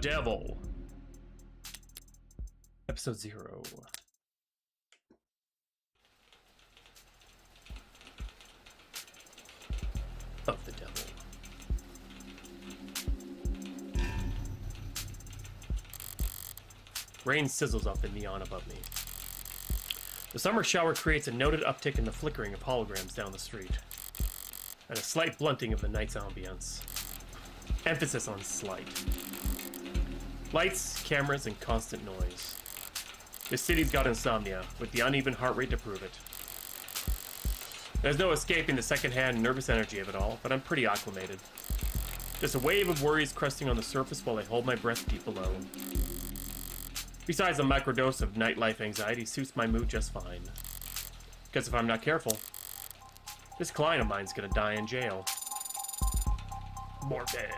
Devil. Episode 0. Of the Devil. Rain sizzles off the neon above me. The summer shower creates a noted uptick in the flickering of holograms down the street, and a slight blunting of the night's ambience. Emphasis on slight. Lights, cameras, and constant noise. This city's got insomnia, with the uneven heart rate to prove it. There's no escaping the secondhand nervous energy of it all, but I'm pretty acclimated. Just a wave of worries crusting on the surface while I hold my breath deep below. Besides, a microdose of nightlife anxiety suits my mood just fine. Because if I'm not careful, this client of mine's gonna die in jail. Morbid.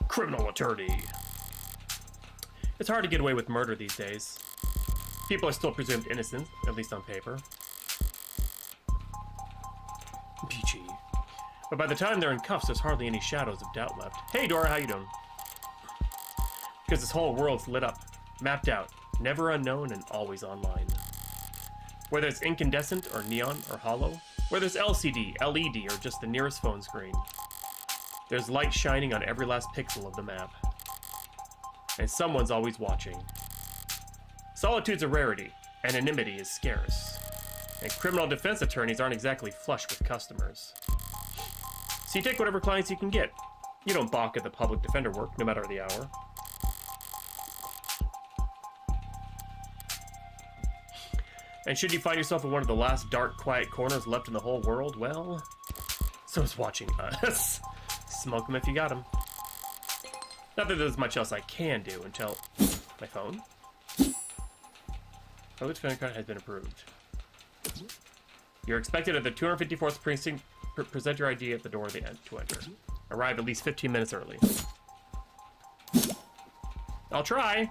Criminal attorney. It's hard to get away with murder these days. People are still presumed innocent, at least on paper. Peachy. But by the time they're in cuffs, there's hardly any shadows of doubt left. Hey Dora, how you doing? Because this whole world's lit up, mapped out, never unknown and always online. Whether it's incandescent or neon or hollow, whether it's LCD, LED, or just the nearest phone screen, there's light shining on every last pixel of the map. And someone's always watching. Solitude's a rarity, anonymity is scarce, and criminal defense attorneys aren't exactly flush with customers. So you take whatever clients you can get. You don't balk at the public defender work, no matter the hour. And should you find yourself in one of the last dark, quiet corners left in the whole world, well, so is watching us. Smoke them if you got them. Not that there's much else I can do until... My phone? Public defender card has been approved. You're expected at the 254th precinct. Present your ID at the door to enter. Arrive at least 15 minutes early. I'll try.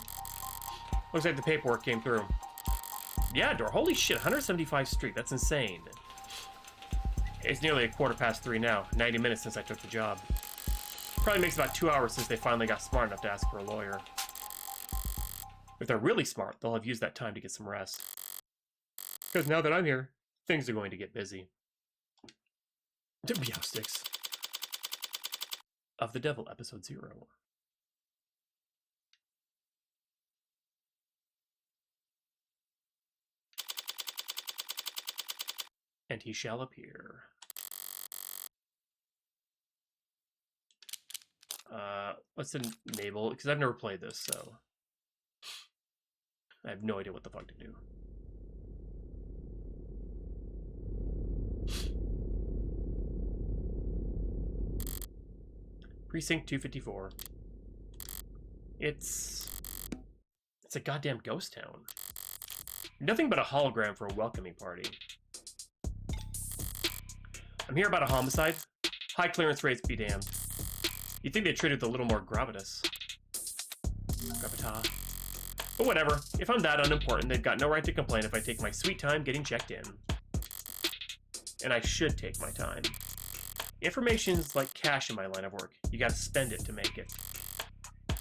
Looks like the paperwork came through. Yeah, door. Holy shit, 175th Street. That's insane. It's nearly 3:15 now. 90 minutes since I took the job. Probably makes about 2 hours since they finally got smart enough to ask for a lawyer. If they're really smart, they'll have used that time to get some rest. Because now that I'm here, things are going to get busy. Meow sticks. Of the Devil, episode 0. And he shall appear. Let's enable, because I've never played this, so I have no idea what the fuck to do. Precinct 254. It's a goddamn ghost town. Nothing but a hologram for a welcoming party. I'm here about a homicide. High clearance rates be damned. You'd think they treated it a little more gravitas. Gravitas. But whatever. If I'm that unimportant, they've got no right to complain if I take my sweet time getting checked in. And I should take my time. Information's like cash in my line of work. You gotta spend it to make it.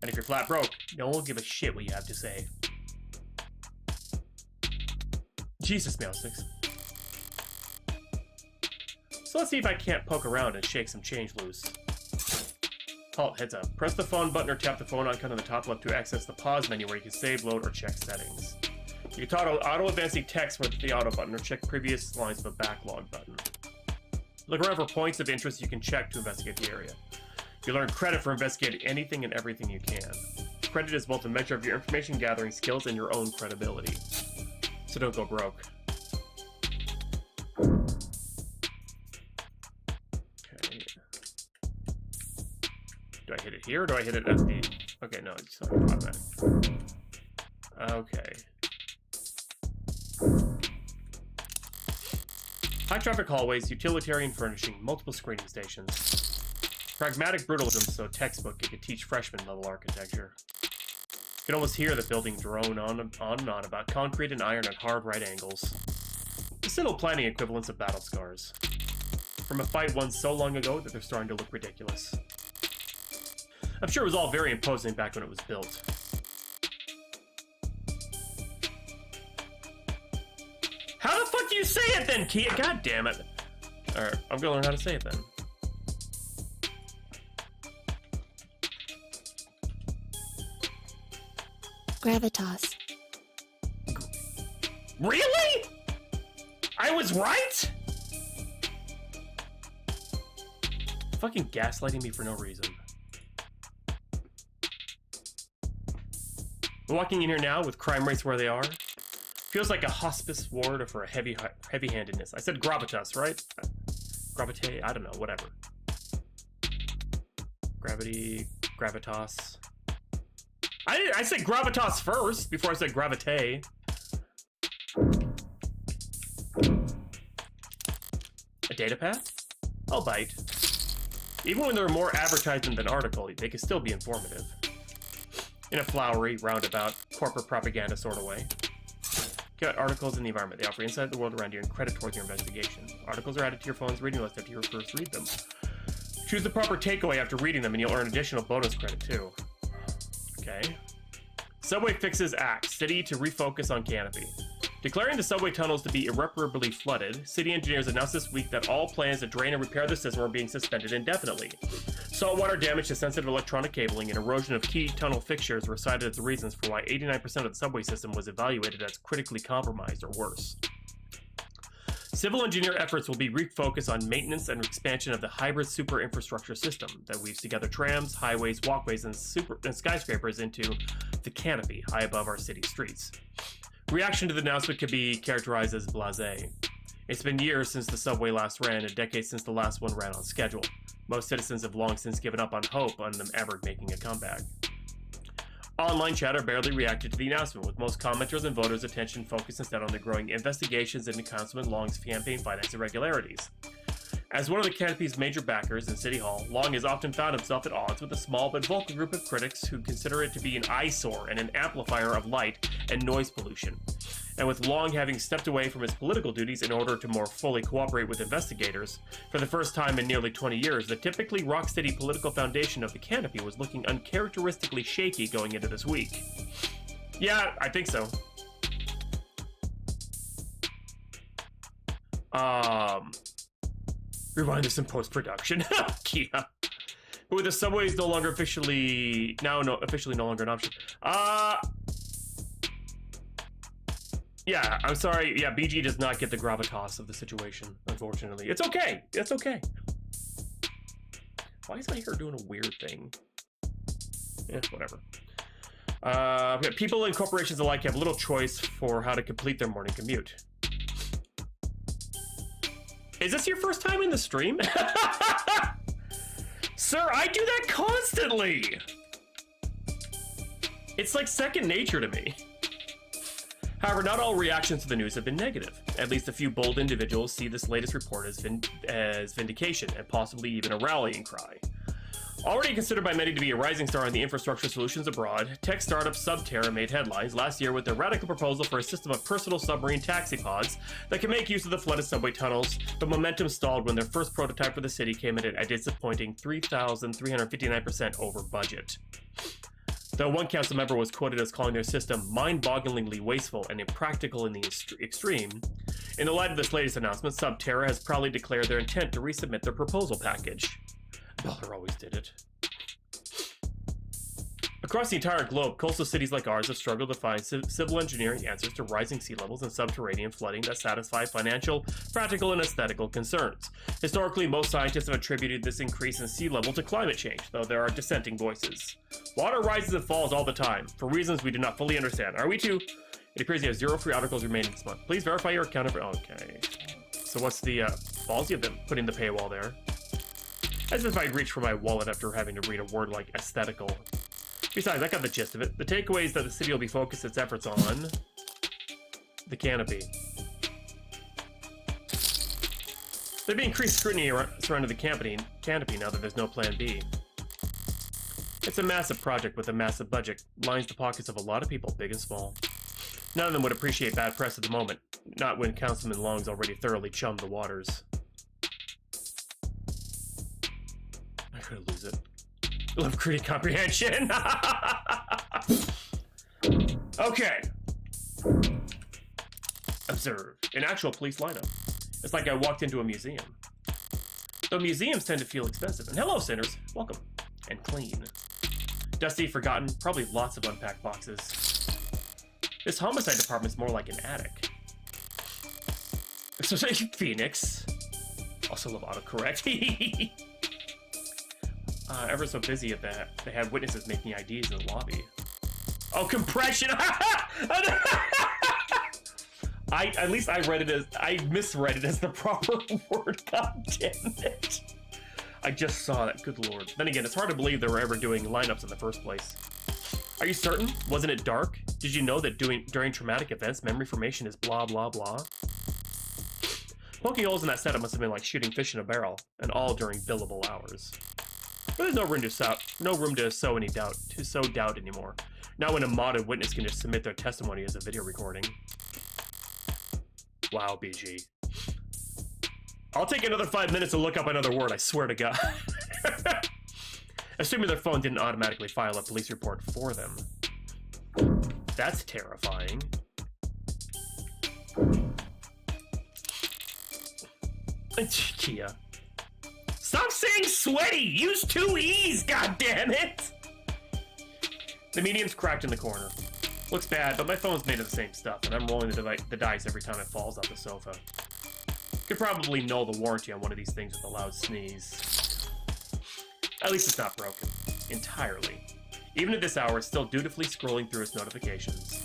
And if you're flat broke, no one will give a shit what you have to say. Jesus, Meowsticks. So let's see if I can't poke around and shake some change loose. Halt, heads up. Press the phone button or tap the phone icon on the top left to access the pause menu where you can save, load, or check settings. You can auto-advancing text with the auto button or check previous lines of a backlog button. Look around for points of interest you can check to investigate the area. You learn credit for investigating anything and everything you can. Credit is both a measure of your information gathering skills and your own credibility. So don't go broke. Do I hit it here or do I hit it at the... Okay, no, it's not automatic. Okay. High traffic hallways, utilitarian furnishing, multiple screening stations. Pragmatic brutalism, so textbook you could teach freshman level architecture. You can almost hear the building drone on and on about concrete and iron at hard right angles. The simple planning equivalents of battle scars. From a fight won so long ago that they're starting to look ridiculous. I'm sure it was all very imposing back when it was built. How the fuck do you say it then, Kia? God damn it. Alright, I'm gonna learn how to say it then. Gravitas. Really? I was right? Fucking gaslighting me for no reason. Walking in here now with crime rates where they are. Feels like a hospice ward for a heavy-handedness. I said gravitas, right? Gravite? I don't know, whatever. Gravity, gravitas. I said gravitas first before I said gravite. A data pad? I'll bite. Even when they're more advertisement than article, they can still be informative. In a flowery, roundabout, corporate propaganda sort of way. Got articles in the environment. They offer insight of the world around you and credit towards your investigation. Articles are added to your phone's reading list after you first read them. Choose the proper takeaway after reading them and you'll earn additional bonus credit too. Okay. Subway fixes act. City to refocus on canopy. Declaring the subway tunnels to be irreparably flooded, city engineers announced this week that all plans to drain and repair the system are being suspended indefinitely. Saltwater damage to sensitive electronic cabling and erosion of key tunnel fixtures were cited as the reasons for why 89% of the subway system was evaluated as critically compromised or worse. Civil engineer efforts will be refocused on maintenance and expansion of the hybrid super infrastructure system that weaves together trams, highways, walkways, and skyscrapers into the canopy high above our city streets. Reaction to the announcement could be characterized as blasé. It's been years since the subway last ran, a decade since the last one ran on schedule. Most citizens have long since given up on hope on them ever making a comeback. Online chatter barely reacted to the announcement, with most commenters and voters' attention focused instead on the growing investigations into Councilman Long's campaign finance irregularities. As one of the canopy's major backers in City Hall, Long has often found himself at odds with a small but vocal group of critics who consider it to be an eyesore and an amplifier of light and noise pollution. And with Long having stepped away from his political duties in order to more fully cooperate with investigators, for the first time in nearly 20 years, the typically rock-steady political foundation of the canopy was looking uncharacteristically shaky going into this week. Yeah, I think so. Rewind this in post-production. Kia. But with the subways no longer officially no longer an option. Yeah, I'm sorry. Yeah, BG does not get the gravitas of the situation, unfortunately. It's okay. It's okay. Why is my hair doing a weird thing? Yeah, whatever. People and corporations alike have little choice for how to complete their morning commute. Is this your first time in the stream? Sir, I do that constantly! It's like second nature to me. However, not all reactions to the news have been negative. At least a few bold individuals see this latest report as vindication, and possibly even a rallying cry. Already considered by many to be a rising star in the infrastructure solutions abroad, tech startup Subterra made headlines last year with their radical proposal for a system of personal submarine taxi pods that can make use of the flooded subway tunnels, but momentum stalled when their first prototype for the city came in at a disappointing 3,359% over budget. Though one council member was quoted as calling their system mind-bogglingly wasteful and impractical in the extreme, in the light of this latest announcement, Subterra has proudly declared their intent to resubmit their proposal package. Butler always did it. Across the entire globe, coastal cities like ours have struggled to find civil engineering answers to rising sea levels and subterranean flooding that satisfy financial, practical, and aesthetical concerns. Historically, most scientists have attributed this increase in sea level to climate change, though there are dissenting voices. Water rises and falls all the time, for reasons we do not fully understand. Are we too? It appears you have 0 free articles remaining this month. Please verify your account. Okay. So what's the ballsy of them putting the paywall there? As if I'd reach for my wallet after having to read a word like aesthetical. Besides, I got the gist of it. The takeaway is that the city will be focused its efforts on the canopy. There'll be increased scrutiny surrounding the canopy now that there's no plan B. It's a massive project with a massive budget, lines the pockets of a lot of people, big and small. None of them would appreciate bad press at the moment, not when Councilman Long's already thoroughly chummed the waters. I could lose it. Love critic comprehension. Okay. Observe. An actual police lineup. It's like I walked into a museum. Though museums tend to feel expensive. And hello, sinners. Welcome. And clean. Dusty, forgotten, probably lots of unpacked boxes. This homicide department's more like an attic. So Phoenix. Also love autocorrect. Ever so busy at that. They had witnesses making IDs in the lobby. Oh, compression! At least I misread it as the proper word. God damn it! I just saw that. Good lord. Then again, it's hard to believe they were ever doing lineups in the first place. Are you certain? Wasn't it dark? Did you know that during traumatic events, memory formation is blah blah blah? Poking holes in that setup must have been like shooting fish in a barrel, and all during billable hours. But there's no room to sow any doubt anymore. Not when a modded witness can just submit their testimony as a video recording. Wow, BG. I'll take another 5 minutes to look up another word, I swear to God. Assuming their phone didn't automatically file a police report for them. That's terrifying. Kia. Stop saying sweaty! Use 2 E's, goddammit! The medium's cracked in the corner. Looks bad, but my phone's made of the same stuff, and I'm rolling the dice every time it falls off the sofa. Could probably null the warranty on one of these things with a loud sneeze. At least it's not broken. Entirely. Even at this hour, it's still dutifully scrolling through its notifications.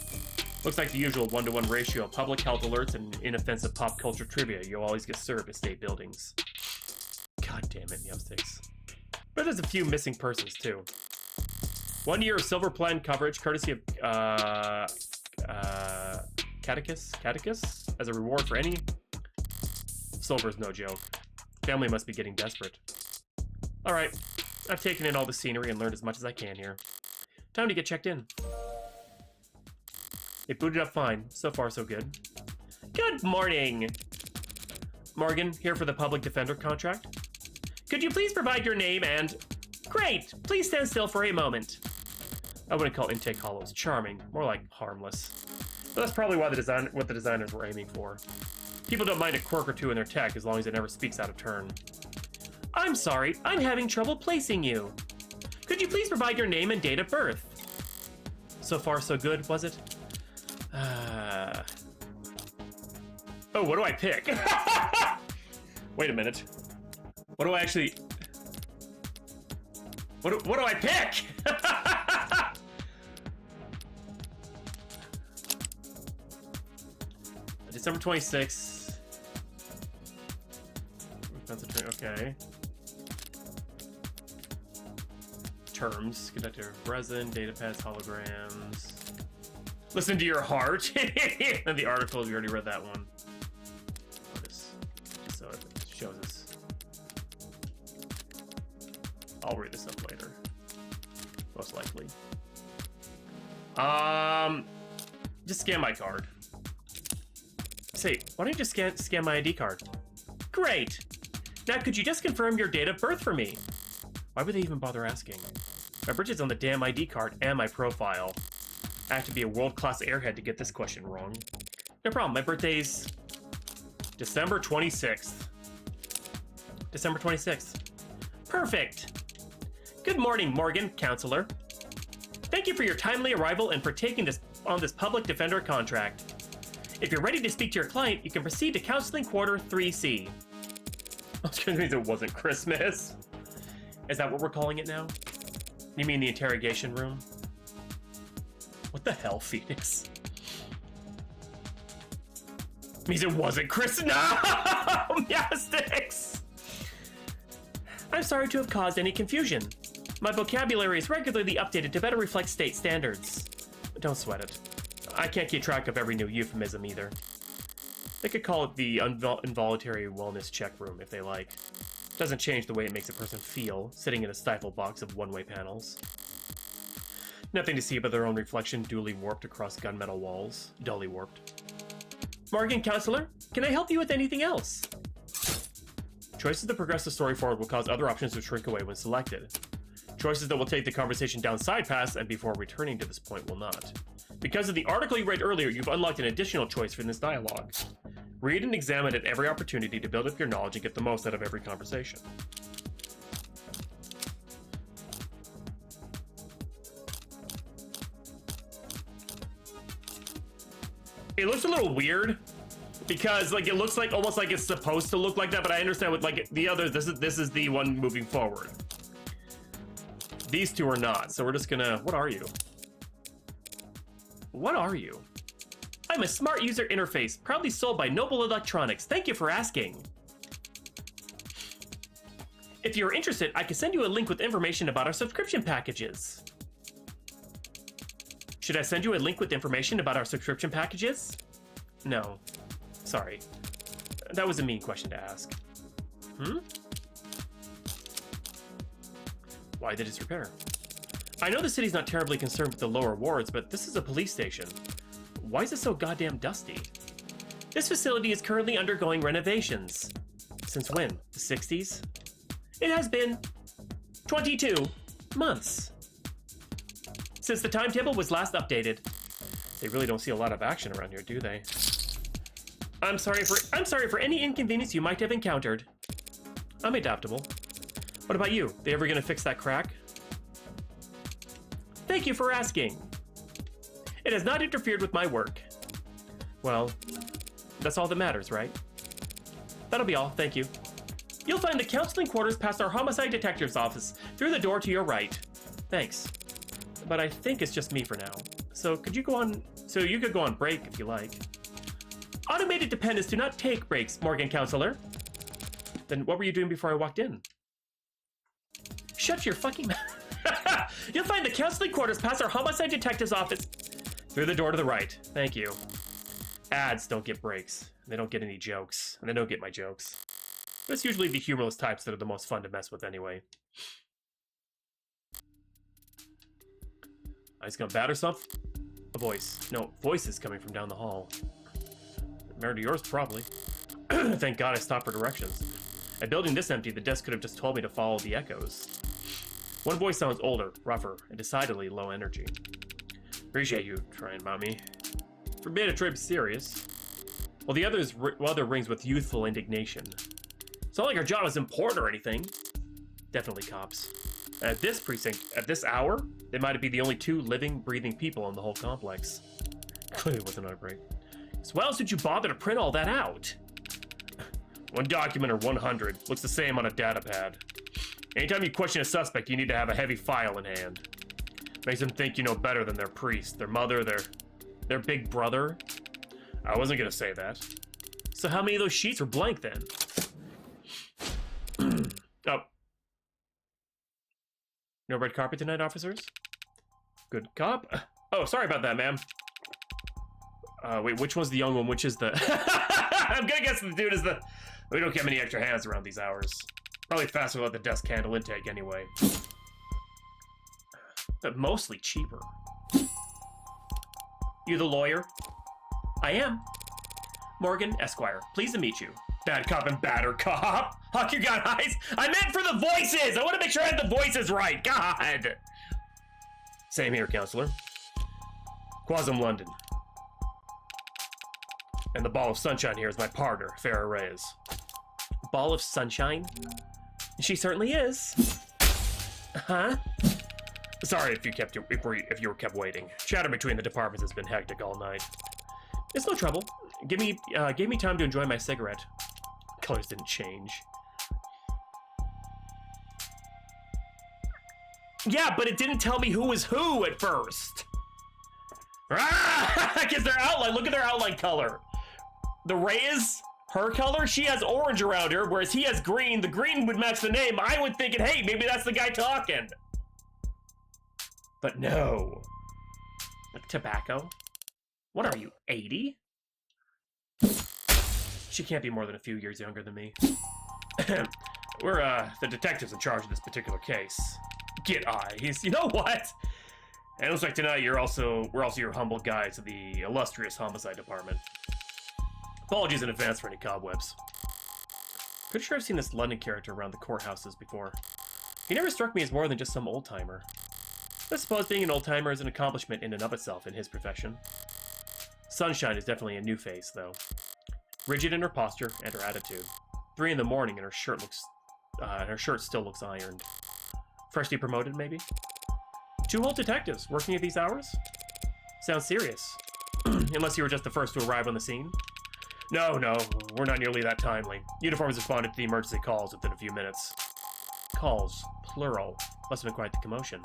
Looks like the usual 1-to-1 ratio of public health alerts and inoffensive pop culture trivia you'll always get served at state buildings. God damn it, Yumsticks. But there's a few missing persons, too. 1 year of silver plan coverage, courtesy of, Catechus? As a reward for any... Silver's no joke. Family must be getting desperate. Alright, I've taken in all the scenery and learned as much as I can here. Time to get checked in. It booted up fine. So far, so good. Good morning! Morgan, here for the public defender contract. Could you please provide your name and... Great! Please stand still for a moment. I wouldn't call intake hollows charming, more like harmless. But that's probably why what the designers were aiming for. People don't mind a quirk or two in their tech as long as it never speaks out of turn. I'm sorry, I'm having trouble placing you. Could you please provide your name and date of birth? So far, so good, was it? Oh, what do I pick? Wait a minute. What do I actually... What do I pick? December 26th. Okay. Terms. Conductor of resin, data pads, holograms. Listen to your heart. And the articles, we already read that one. Notice. So it shows us. I'll read this up later. Most likely. Just scan my card. Say, why don't you just scan my ID card? Great! Now could you just confirm your date of birth for me? Why would they even bother asking? My birthday's on the damn ID card and my profile. I have to be a world-class airhead to get this question wrong. No problem, my birthday's... December 26th. December 26th. Perfect! Good morning, Morgan, counselor. Thank you for your timely arrival and for taking on this public defender contract. If you're ready to speak to your client, you can proceed to counseling quarter 3C. Which means it wasn't Christmas. Is that what we're calling it now? You mean the interrogation room? What the hell, Phoenix? Means it wasn't Christmas. No! Mystics! I'm sorry to have caused any confusion. My vocabulary is regularly updated to better reflect state standards. Don't sweat it. I can't keep track of every new euphemism either. They could call it the involuntary wellness check room if they like. Doesn't change the way it makes a person feel, sitting in a stifled box of one-way panels. Nothing to see but their own reflection duly warped across gunmetal walls. Dully warped. Morgan, counselor, can I help you with anything else? Choices to progress the story forward will cause other options to shrink away when selected. Choices that will take the conversation down side paths and before returning to this point will not. Because of the article you read earlier, you've unlocked an additional choice for this dialogue. Read and examine at every opportunity to build up your knowledge and get the most out of every conversation. It looks a little weird because like it looks like almost like it's supposed to look like that, but I understand with like the others, this is the one moving forward. These two are not, so we're just gonna, what are you? What are you? I'm a smart user interface, proudly sold by Noble Electronics. Thank you for asking. If you're interested, I can send you a link with information about our subscription packages. Should I send you a link with information about our subscription packages? No. Sorry. That was a mean question to ask. Why the disrepair? I know the city's not terribly concerned with the lower wards, but this is a police station. Why is it so goddamn dusty? This facility is currently undergoing renovations. Since when? The 60s? It has been 22 months since the timetable was last updated. They really don't see a lot of action around here, do they? I'm sorry for any inconvenience you might have encountered. I'm adaptable. What about you? They ever gonna fix that crack? Thank you for asking. It has not interfered with my work. Well, that's all that matters, right? That'll be all, thank you. You'll find the counseling quarters past our homicide detective's office, through the door to your right. Thanks. But I think it's just me for now. So you could go on break if you like. Automated dependents do not take breaks, Morgan Counselor. Then what were you doing before I walked in? Shut your fucking mouth. You'll find the counseling quarters past our homicide detective's office. Through the door to the right. Thank you. Ads don't get breaks. They don't get any jokes. And they don't get my jokes. But it's usually the humorless types that are the most fun to mess with anyway. I just gonna bat or something? A voice. No, voices coming from down the hall. Married to yours, probably. Thank God I stopped for directions. A building this empty, the desk could have just told me to follow the echoes. One voice sounds older, rougher, and decidedly low energy. Appreciate you trying, mommy. Forbid a trip serious. While the other rings with youthful indignation. It's not like our job is important or anything. Definitely cops. At this precinct, at this hour, they might be the only two living, breathing people in the whole complex. Clearly wasn't on a break. So why else did you bother to print all that out? One document or 100 looks the same on a data pad. Anytime you question a suspect, you need to have a heavy file in hand. Makes them think you know better than their priest, their mother, their big brother. I wasn't gonna say that. So how many of those sheets were blank then? Oh. No red carpet tonight, officers? Good cop? Oh, sorry about that, ma'am. Wait, which one's the young one? Which is the... I'm gonna guess the dude is the... We don't get many extra hands around these hours. Probably faster without the desk handle intake anyway. But mostly cheaper. You the lawyer? I am. Morgan Esquire, pleased to meet you. Bad cop and badder cop. Hawk, you got eyes? I meant for the voices! I want to make sure I have the voices right. God! Same here, counselor. Quasum London. And the ball of sunshine here is my partner, Farrah Reyes. Ball of sunshine? She certainly is. Huh? Sorry if you were kept waiting. Chatter between the departments has been hectic all night. It's no trouble. Give me time to enjoy my cigarette. Colors didn't change. Yeah, but it didn't tell me who was who at first. Ah! Because their outline, look at their outline color. The Reyes, her color, she has orange around her, whereas he has green. The green would match the name. I would think, hey, maybe that's the guy talking. But no. Like tobacco? What are you, 80? She can't be more than a few years younger than me. We're, the detectives in charge of this particular case. Get eyes. You know what? And it looks like tonight we're also your humble guide to the illustrious homicide department. Apologies in advance for any cobwebs. Pretty sure I've seen this London character around the courthouses before. He never struck me as more than just some old-timer. I suppose being an old-timer is an accomplishment in and of itself in his profession. Sunshine is definitely a new face, though. Rigid in her posture and her attitude. 3 in the morning and her shirt still looks ironed. Freshly promoted, maybe? 2 whole detectives working at these hours? Sounds serious. Unless you were just the first to arrive on the scene. No, we're not nearly that timely. Uniforms responded to the emergency calls within a few minutes. Calls, plural. Must have been quite the commotion.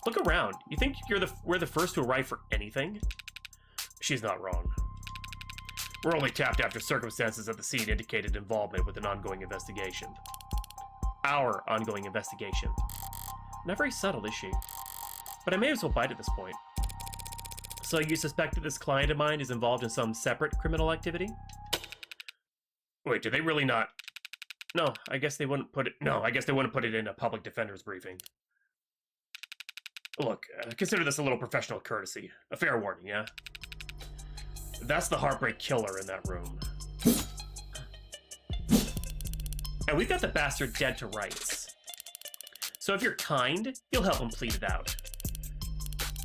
Look around. You think we're the first to arrive for anything? She's not wrong. We're only tapped after circumstances at the scene indicated involvement with an ongoing investigation. Our ongoing investigation. Not very subtle, is she? But I may as well bite at this point. So you suspect that this client of mine is involved in some separate criminal activity? Wait, do they really not? No, I guess they wouldn't put it. No, I guess they wouldn't put it in a public defender's briefing. Look, consider this a little professional courtesy. A fair warning, yeah? That's the Heartbreak Killer in that room. And we've got the bastard dead to rights. So if you're kind, you'll help him plead it out.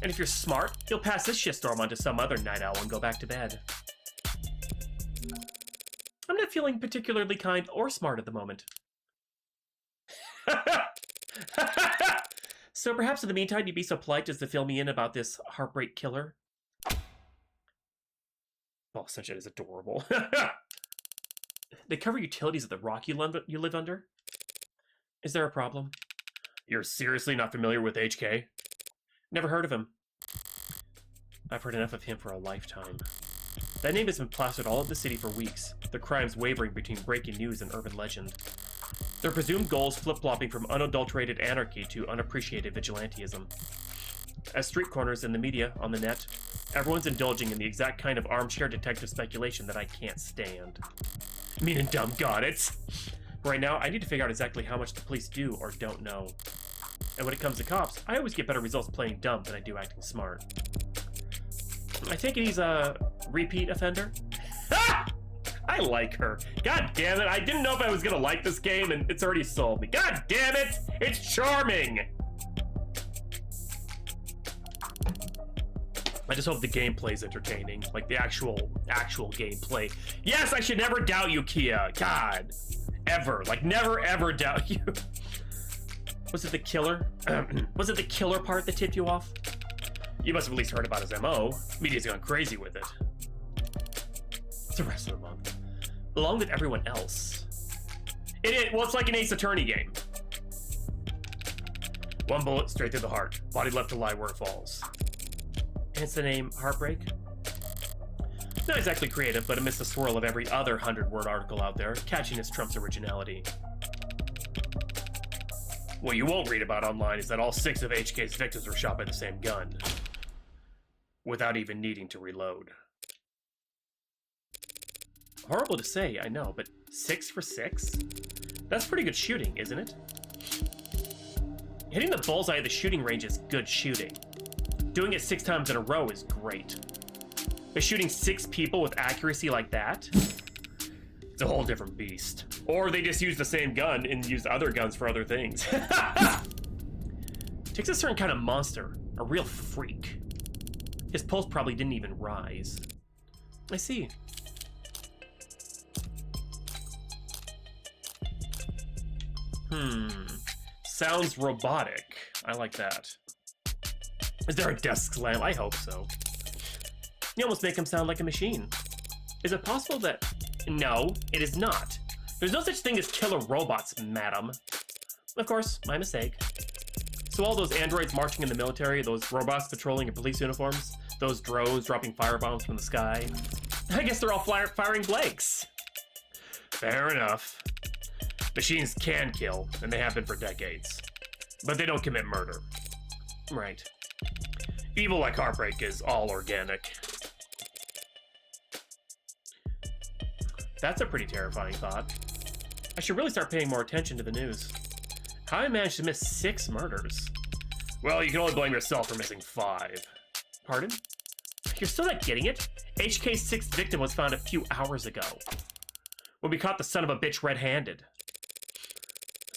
And if you're smart, you'll pass this shitstorm on to some other night owl and go back to bed. I'm not feeling particularly kind or smart at the moment. So perhaps in the meantime, you'd be so polite as to fill me in about this Heartbreak Killer. Oh, Sunshine is adorable. They cover utilities at the rock you live under? Is there a problem? You're seriously not familiar with HK? Never heard of him. I've heard enough of him for a lifetime. That name has been plastered all over the city for weeks, their crimes wavering between breaking news and urban legend. Their presumed goals flip-flopping from unadulterated anarchy to unappreciated vigilantism. At street corners, in the media, on the net, everyone's indulging in the exact kind of armchair detective speculation that I can't stand. Mean and dumb got it! Right now, I need to figure out exactly how much the police do or don't know. And when it comes to cops, I always get better results playing dumb than I do acting smart. I take it he's a repeat offender? Ah! I like her. God damn it, I didn't know if I was gonna like this game, and it's already sold me. God damn it! It's charming! I just hope the gameplay's entertaining. Like, the actual gameplay. Yes, I should never doubt you, Kia. God. Ever. Like, never, ever doubt you. Was it the killer? Was it the killer part that tipped you off? You must have at least heard about his MO. Media's gone crazy with it. It's the rest of the month. Along with everyone else. Well, it's like an Ace Attorney game. 1 bullet straight through the heart. Body left to lie where it falls. Hence the name Heartbreak. Not exactly creative, but amidst the swirl of every other 100-word article out there, catchiness trumps originality. What you won't read about online is that all 6 of HK's victims were shot by the same gun. Without even needing to reload. Horrible to say, I know, but 6 for 6? That's pretty good shooting, isn't it? Hitting the bullseye at the shooting range is good shooting. Doing it 6 times in a row is great. But shooting 6 people with accuracy like that? It's a whole different beast. Or they just use the same gun and use other guns for other things. Takes a certain kind of monster, a real freak. His pulse probably didn't even rise. I see. Sounds robotic. I like that. Is there a desk slam? I hope so. You almost make him sound like a machine. Is it possible that... No, it is not. There's no such thing as killer robots, madam. Of course, my mistake. So all those androids marching in the military, those robots patrolling in police uniforms, those drones dropping firebombs from the sky, I guess they're all firing blanks. Fair enough. Machines can kill, and they have been for decades. But they don't commit murder. Right. Evil like Heartbreak is all organic. That's a pretty terrifying thought. I should really start paying more attention to the news. How I managed to miss 6 murders? Well, you can only blame yourself for missing 5. Pardon? You're still not getting it? HK's 6th victim was found a few hours ago. When we caught the son of a bitch red-handed.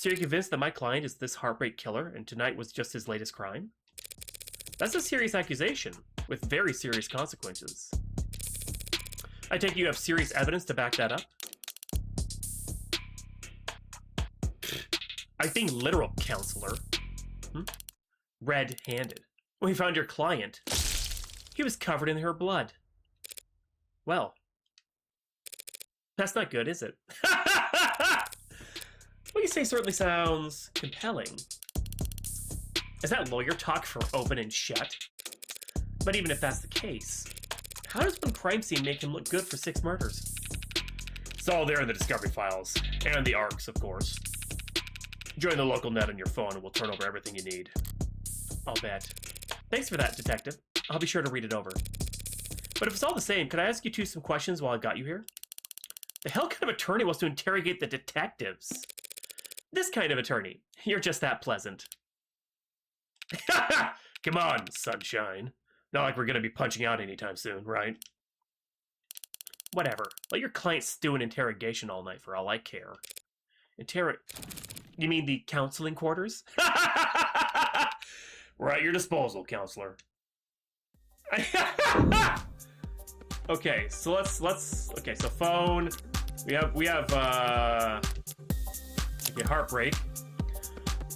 So you're convinced that my client is this heartbreak killer and tonight was just his latest crime? That's a serious accusation, with very serious consequences. I take it you have serious evidence to back that up? I think literal, counselor. Red-handed. When we found your client, he was covered in her blood. Well, that's not good, is it? What you say certainly sounds compelling. Is that lawyer talk for open and shut? But even if that's the case, how does one crime scene make him look good for 6 murders? It's all there in the discovery files, and the ARCs, of course. Join the local net on your phone and we'll turn over everything you need. I'll bet. Thanks for that, detective. I'll be sure to read it over. But if it's all the same, could I ask you some questions while I got you here? The hell kind of attorney wants to interrogate the detectives? This kind of attorney. You're just that pleasant. Come on, sunshine. Not like we're gonna be punching out anytime soon, right? Whatever. Let your client stew in interrogation all night for all I care. You mean the counseling quarters? We're at your disposal, counselor. Okay, so let's okay, so phone. We have okay, heartbreak.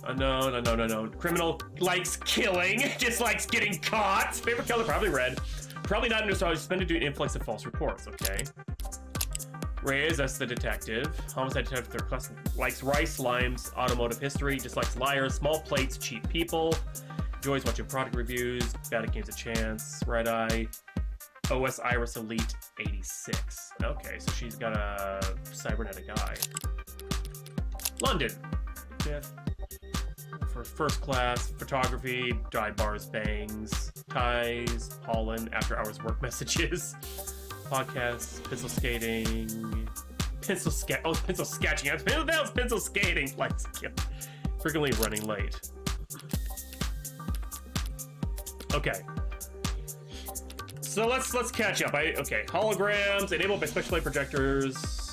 Unknown. Criminal likes killing, just likes getting caught. Favorite color, probably red. Probably not interested, suspended due to influx of false reports, okay. Reyes, that's the detective. Homicide detective, third class, likes rice, limes, automotive history, dislikes liars, small plates, cheap people, enjoys watching product reviews, bad games a chance, red eye, OS Iris Elite 86. Okay, so she's got a cybernetic eye. London, fifth. For first class, photography, dive bars, bangs, ties, pollen, after hours work messages, podcasts, pencil skating, pencil sketching. That was pencil skating. Like, frequently running late. Okay. So let's catch up. Okay, holograms enabled by special light projectors.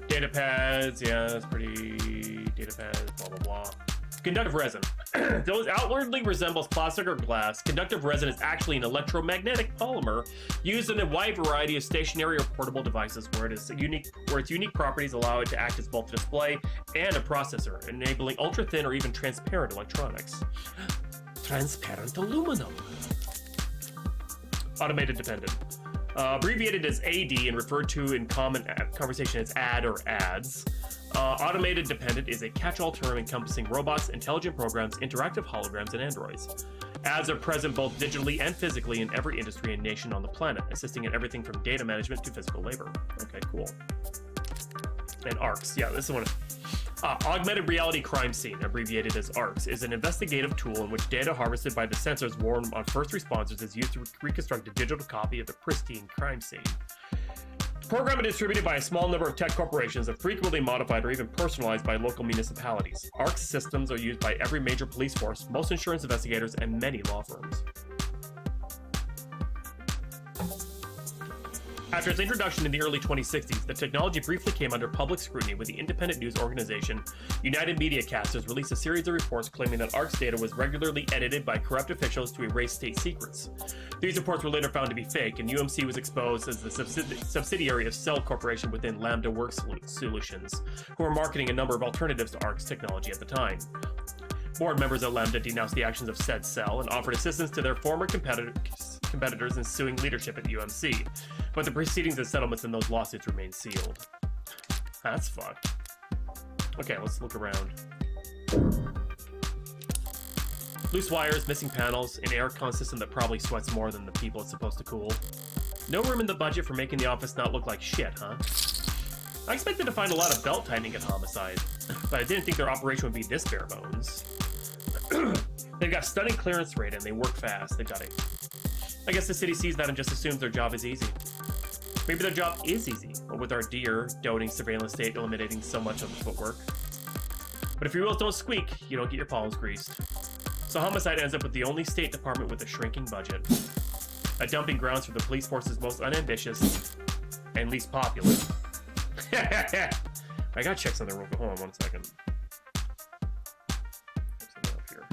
Data pads, yeah, that's pretty. Data pads, blah blah blah. Conductive resin. Though it outwardly resembles plastic or glass, conductive resin is actually an electromagnetic polymer used in a wide variety of stationary or portable devices where its unique properties allow it to act as both a display and a processor, enabling ultra-thin or even transparent electronics. Transparent aluminum. Automated dependent. Abbreviated as AD and referred to in common conversation as AD or ADS. Automated dependent is a catch-all term encompassing robots, intelligent programs, interactive holograms, and androids. Ads are present both digitally and physically in every industry and nation on the planet, assisting in everything from data management to physical labor. Okay, cool. And ARCs, yeah, this is one. Augmented reality crime scene, abbreviated as ARCs, is an investigative tool in which data harvested by the sensors worn on first responders is used to reconstruct a digital copy of the pristine crime scene. Programmed and distributed by a small number of tech corporations and frequently modified or even personalized by local municipalities. ARC systems are used by every major police force, most insurance investigators, and many law firms. After its introduction in the early 2060s, the technology briefly came under public scrutiny when the independent news organization United Mediacasters released a series of reports claiming that ARC's data was regularly edited by corrupt officials to erase state secrets. These reports were later found to be fake, and UMC was exposed as the subsidiary of Cell Corporation within Lambda Work Solutions, who were marketing a number of alternatives to ARC's technology at the time. Board members at Lambda denounced the actions of said Cell and offered assistance to their former competitors in suing leadership at UMC, but the proceedings and settlements in those lawsuits remain sealed. That's fucked. Okay, let's look around. Loose wires, missing panels, an aircon system that probably sweats more than the people it's supposed to cool. No room in the budget for making the office not look like shit, huh? I expected to find a lot of belt tightening at Homicide, but I didn't think their operation would be this bare bones. They've got stunning clearance rate and they work fast. They've got it. I guess the city sees that and just assumes their job is easy. Maybe their job is easy, but with our dear, doting surveillance state eliminating so much of the footwork. But if your wheels don't squeak, you don't get your palms greased. So Homicide ends up with the only state department with a shrinking budget. a dumping grounds for the police force's most unambitious and least popular. I gotta check something real quick. Hold on 1 second. Something up here.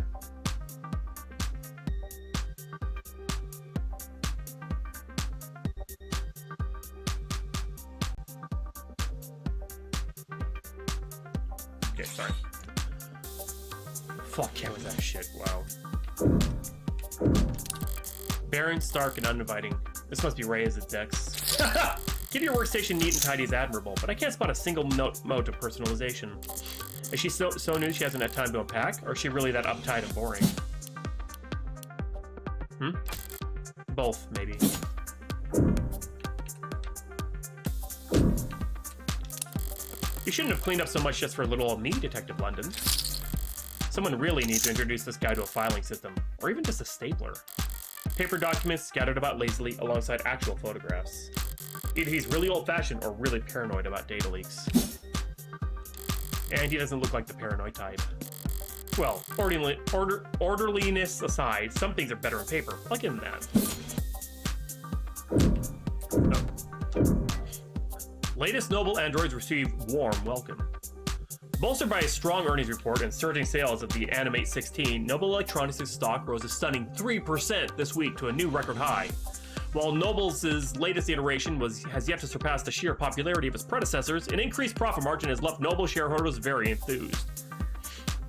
Okay, sorry. Fuck, yeah, was that shit? Wow. Barren, stark, and uninviting. This must be Ray as its Dex. Keep your workstation neat and tidy is admirable, but I can't spot a single mode of personalization. Is she so new she hasn't had time to unpack, or is she really that uptight and boring? Both, maybe. You shouldn't have cleaned up so much just for little old me, Detective London. Someone really needs to introduce this guy to a filing system, or even just a stapler. Paper documents scattered about lazily alongside actual photographs. Either he's really old-fashioned or really paranoid about data leaks. And he doesn't look like the paranoid type. Well, orderliness aside, some things are better in paper. I'll give him that. Oh. Latest Noble androids receive warm welcome. Bolstered by a strong earnings report and surging sales of the Animate 16, Noble Electronics' stock rose a stunning 3% this week to a new record high. While Noble's latest iteration has yet to surpass the sheer popularity of its predecessors, an increased profit margin has left Noble shareholders very enthused.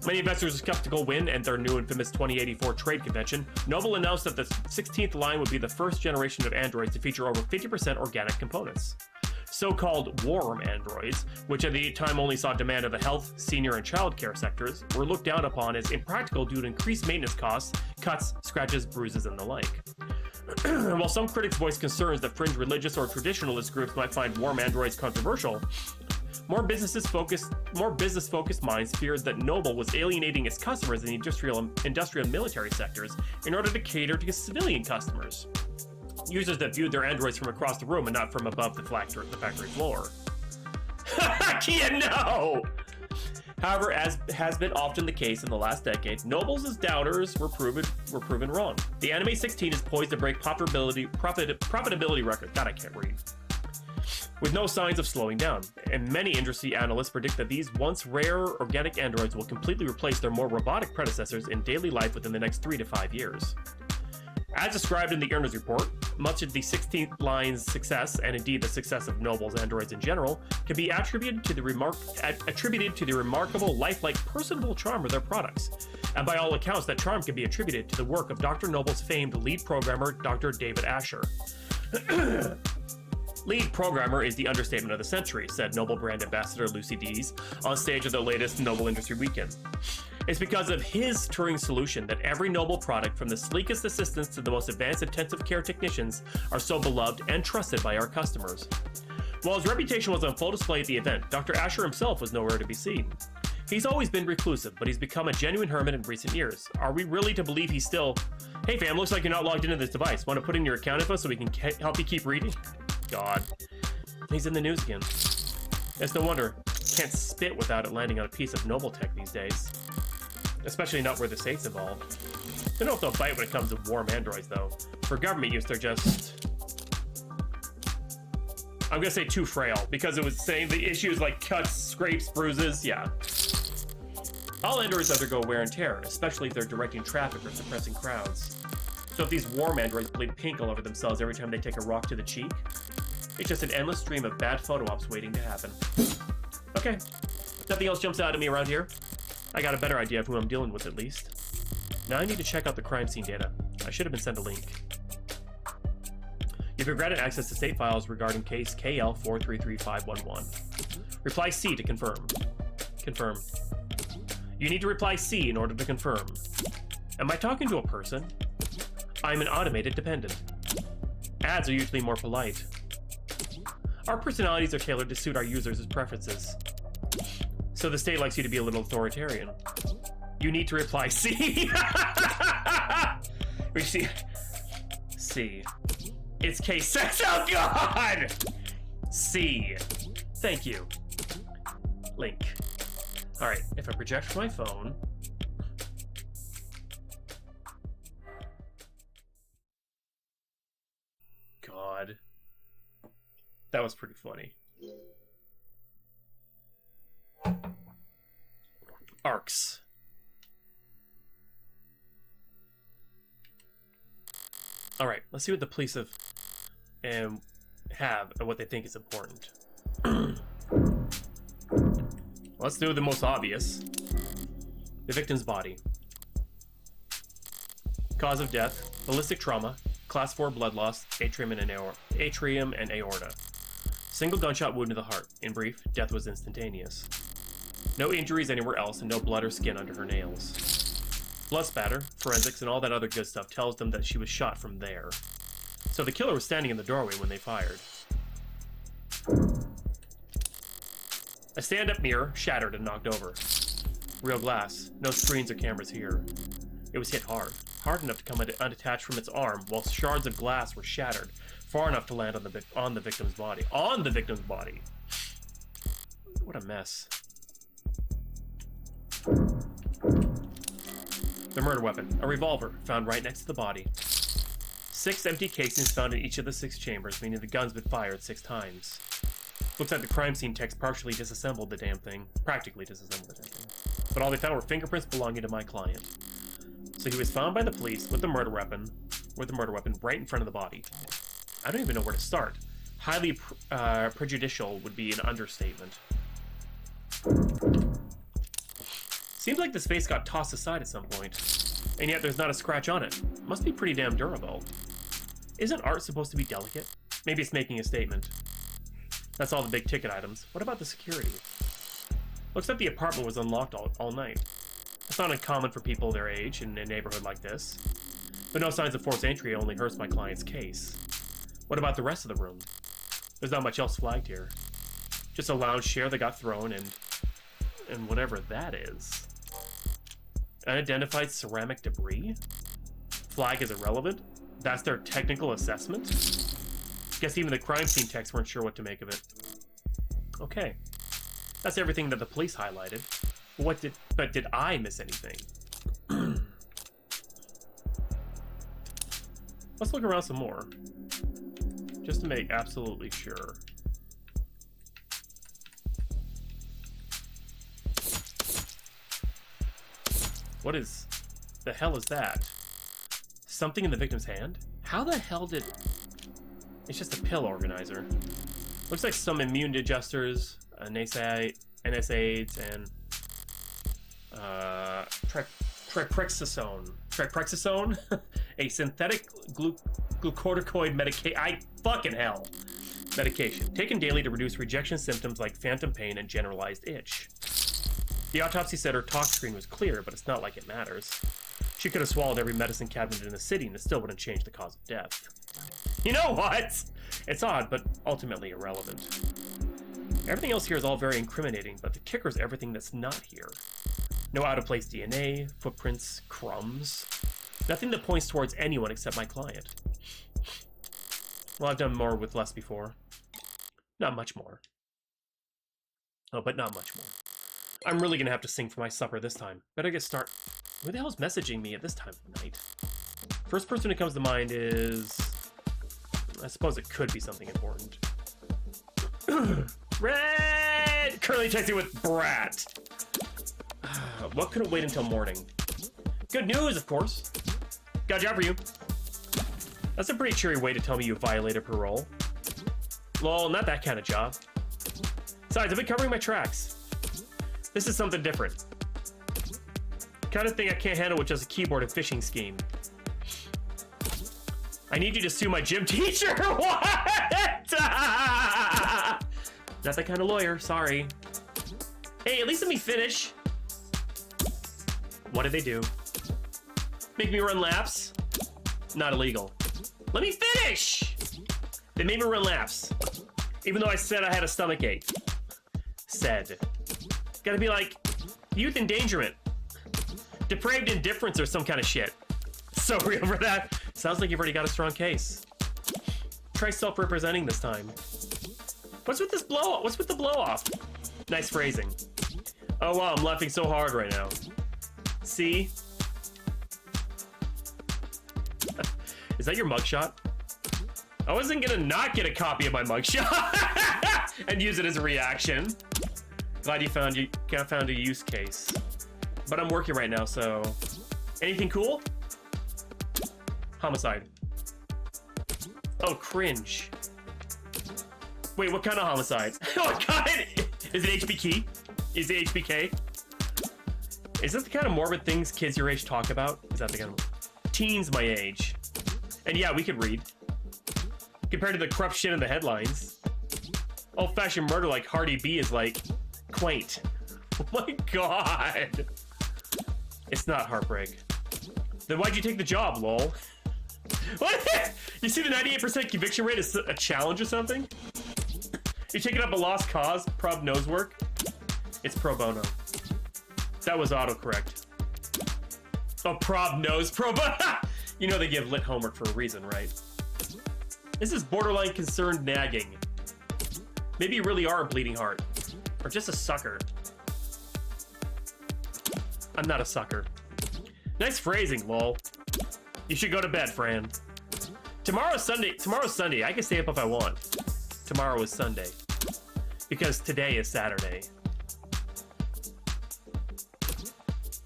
Many investors are skeptical when, at their new infamous 2084 trade convention, Noble announced that the 16th line would be the first generation of androids to feature over 50% organic components. So-called warm androids, which at the time only saw demand of the health, senior, and childcare sectors, were looked down upon as impractical due to increased maintenance costs, cuts, scratches, bruises, and the like. While some critics voiced concerns that fringe religious or traditionalist groups might find warm androids controversial, more business-focused minds feared that Noble was alienating its customers in the industrial and military sectors in order to cater to civilian customers. Users that viewed their androids from across the room and not from above the factory floor. Kia, no! However, as has been often the case in the last decade, Noble's doubters were proven wrong. The Anime 16 is poised to break profitability records. God, I can't read. With no signs of slowing down, and many industry analysts predict that these once rare organic androids will completely replace their more robotic predecessors in daily life within the next 3 to 5 years. As described in the earnings report, much of the 16th line's success, and indeed the success of Noble's androids in general, can be attributed to the remarkable lifelike personable charm of their products. And by all accounts, that charm can be attributed to the work of Dr. Noble's famed lead programmer, Dr. David Asher. Lead programmer is the understatement of the century, said Noble brand ambassador Lucy Dees on stage at the latest Noble Industry Weekend. It's because of his Turing solution that every Noble product, from the sleekest assistants to the most advanced intensive care technicians, are so beloved and trusted by our customers. While his reputation was on full display at the event, Dr. Asher himself was nowhere to be seen. He's always been reclusive, but he's become a genuine hermit in recent years. Are we really to believe he's still... Hey fam, looks like you're not logged into this device. Want to put in your account info so we can help you keep reading? God. He's in the news again. It's no wonder. Can't spit without it landing on a piece of Noble tech these days. Especially not where the state's involved. Don't know if they'll bite when it comes to warm androids, though. For government use, they're just... I'm gonna say too frail, because it was saying the issues like cuts, scrapes, bruises, yeah. All androids undergo wear and tear, especially if they're directing traffic or suppressing crowds. So if these warm androids bleed pink all over themselves every time they take a rock to the cheek, it's just an endless stream of bad photo ops waiting to happen. Okay, nothing else jumps out at me around here. I got a better idea of who I'm dealing with, at least. Now I need to check out the crime scene data. I should have been sent a link. You've been granted access to state files regarding case KL433511. Reply C to confirm. Confirm. You need to reply C in order to confirm. Am I talking to a person? I'm an automated dependent. Ads are usually more polite. Our personalities are tailored to suit our users' preferences. So the state likes you to be a little authoritarian. You need to reply C. We see. C. It's case 6. Oh God! C. Thank you. Link. Alright, if I project from my phone, God. That was pretty funny. Arcs. Alright, let's see what the police have and what they think is important. Let's do the most obvious. The victim's body. Cause of death, ballistic trauma, class 4 blood loss, atrium and aorta. Single gunshot wound to the heart. In brief, death was instantaneous. No injuries anywhere else and no blood or skin under her nails. Blood spatter, forensics, and all that other good stuff tells them that she was shot from there. So the killer was standing in the doorway when they fired. A stand-up mirror shattered and knocked over. Real glass, no screens or cameras here. It was hit hard. Hard enough to come unattached from its arm, while shards of glass were shattered, far enough to land on the victim's body. On the victim's body! What a mess. The murder weapon, a revolver, found right next to the body. 6 empty casings found in each of the 6 chambers, meaning the gun's been fired 6 times. Looks like the crime scene techs partially disassembled the damn thing. Practically disassembled the damn thing. But all they found were fingerprints belonging to my client. So he was found by the police with the murder weapon right in front of the body. I don't even know where to start. Highly prejudicial would be an understatement. Seems like this face got tossed aside at some point, and yet there's not a scratch on it. Must be pretty damn durable. Isn't art supposed to be delicate? Maybe it's making a statement. That's all the big ticket items. What about the security? Looks like the apartment was unlocked all night. It's not uncommon for people their age in a neighborhood like this. But no signs of forced entry only hurts my client's case. What about the rest of the room? There's not much else flagged here. Just a lounge chair that got thrown and whatever that is. Unidentified ceramic debris? Flag is irrelevant? That's their technical assessment? Guess even the crime scene techs weren't sure what to make of it. Okay. That's everything that the police highlighted. But did I miss anything? Let's look around some more. Just to make absolutely sure. What the hell is that? Something in the victim's hand? How the hell did... It's just a pill organizer. Looks like some immune digesters, NSAIDs, and triprexisone, a synthetic glucocorticoid medication taken daily to reduce rejection symptoms like phantom pain and generalized itch. The autopsy said her talk screen was clear, but it's not like it matters. She could have swallowed every medicine cabinet in the city and it still wouldn't change the cause of death. You know what? It's odd, but ultimately irrelevant. Everything else here is all very incriminating, but the kicker is everything that's not here. No out-of-place DNA, footprints, crumbs. Nothing that points towards anyone except my client. Well, I've done more with less before. Not much more. Oh, but not much more. I'm really gonna have to sing for my supper this time. Better get started. Who the hell's messaging me at this time of night? First person who comes to mind is... I suppose it could be something important. Red! Currently texting with Brat. What couldn't wait until morning? Good news, of course. Got a job for you. That's a pretty cheery way to tell me you violated parole. Lol, not that kind of job. Besides, I've been covering my tracks. This is something different. Kind of thing I can't handle with just a keyboard and phishing scheme. I need you to sue my gym teacher. What? Not that kind of lawyer, sorry. Hey, at least let me finish. What did they do? Make me run laps? Not illegal. Let me finish! They made me run laps. Even though I said I had a stomach ache. Said. Gotta be like, youth endangerment. Depraved indifference or some kind of shit. So real for that. Sounds like you've already got a strong case. Try self-representing this time. What's with this blow-off? What's with the blow-off? Nice phrasing. Oh wow, I'm laughing so hard right now. See? Is that your mugshot? I wasn't gonna not get a copy of my mugshot and use it as a reaction. Glad you found a use case. But I'm working right now, so... Anything cool? Homicide. Oh, cringe. Wait, what kind of homicide? What kind? Is it HBK? Is it HBK? Is that the kind of morbid things kids your age talk about? Is that the kind of... Teens my age. And yeah, we could read. Compared to the corrupt shit in the headlines. Old-fashioned murder like Hardy B is like... quaint. Oh my god. It's not heartbreak. Then why'd you take the job, lol? What? You see the 98% conviction rate is a challenge or something? You're taking up a lost cause, prob nose work? It's pro bono. That was autocorrect. Oh, prob nose, pro bono. You know they give lit homework for a reason, right? This is borderline concerned nagging. Maybe you really are a bleeding heart. Or just a sucker. I'm not a sucker. Nice phrasing, lol. You should go to bed, Fran. Tomorrow's Sunday. I can stay up if I want. Tomorrow is Sunday. Because today is Saturday.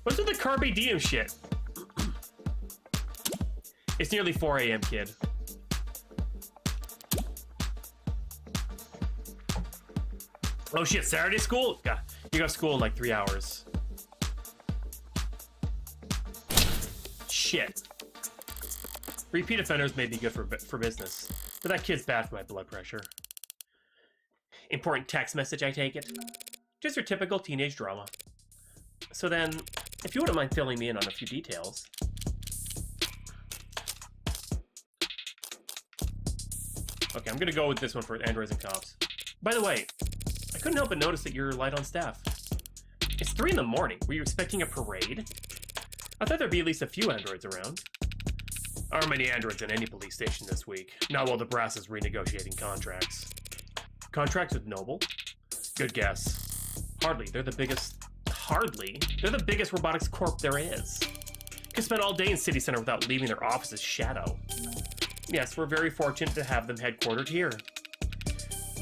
What's with the Carpe Diem shit? It's nearly 4 a.m., kid. Oh shit, Saturday school? God, you got school in like 3 hours. Shit. Repeat offenders may be good for business, but that kid's bad for my blood pressure. Important text message, I take it. Just your typical teenage drama. So then, if you wouldn't mind filling me in on a few details. Okay, I'm gonna go with this one for androids and cops. By the way, I couldn't help but notice that you're light on staff. It's 3 in the morning. Were you expecting a parade? I thought there'd be at least a few androids around. Aren't many androids in any police station this week. Not while the brass is renegotiating contracts. Contracts with Noble? Good guess. Hardly. They're the biggest... Hardly? They're the biggest robotics corp there is. Could spend all day in City Center without leaving their office's shadow. Yes, we're very fortunate to have them headquartered here.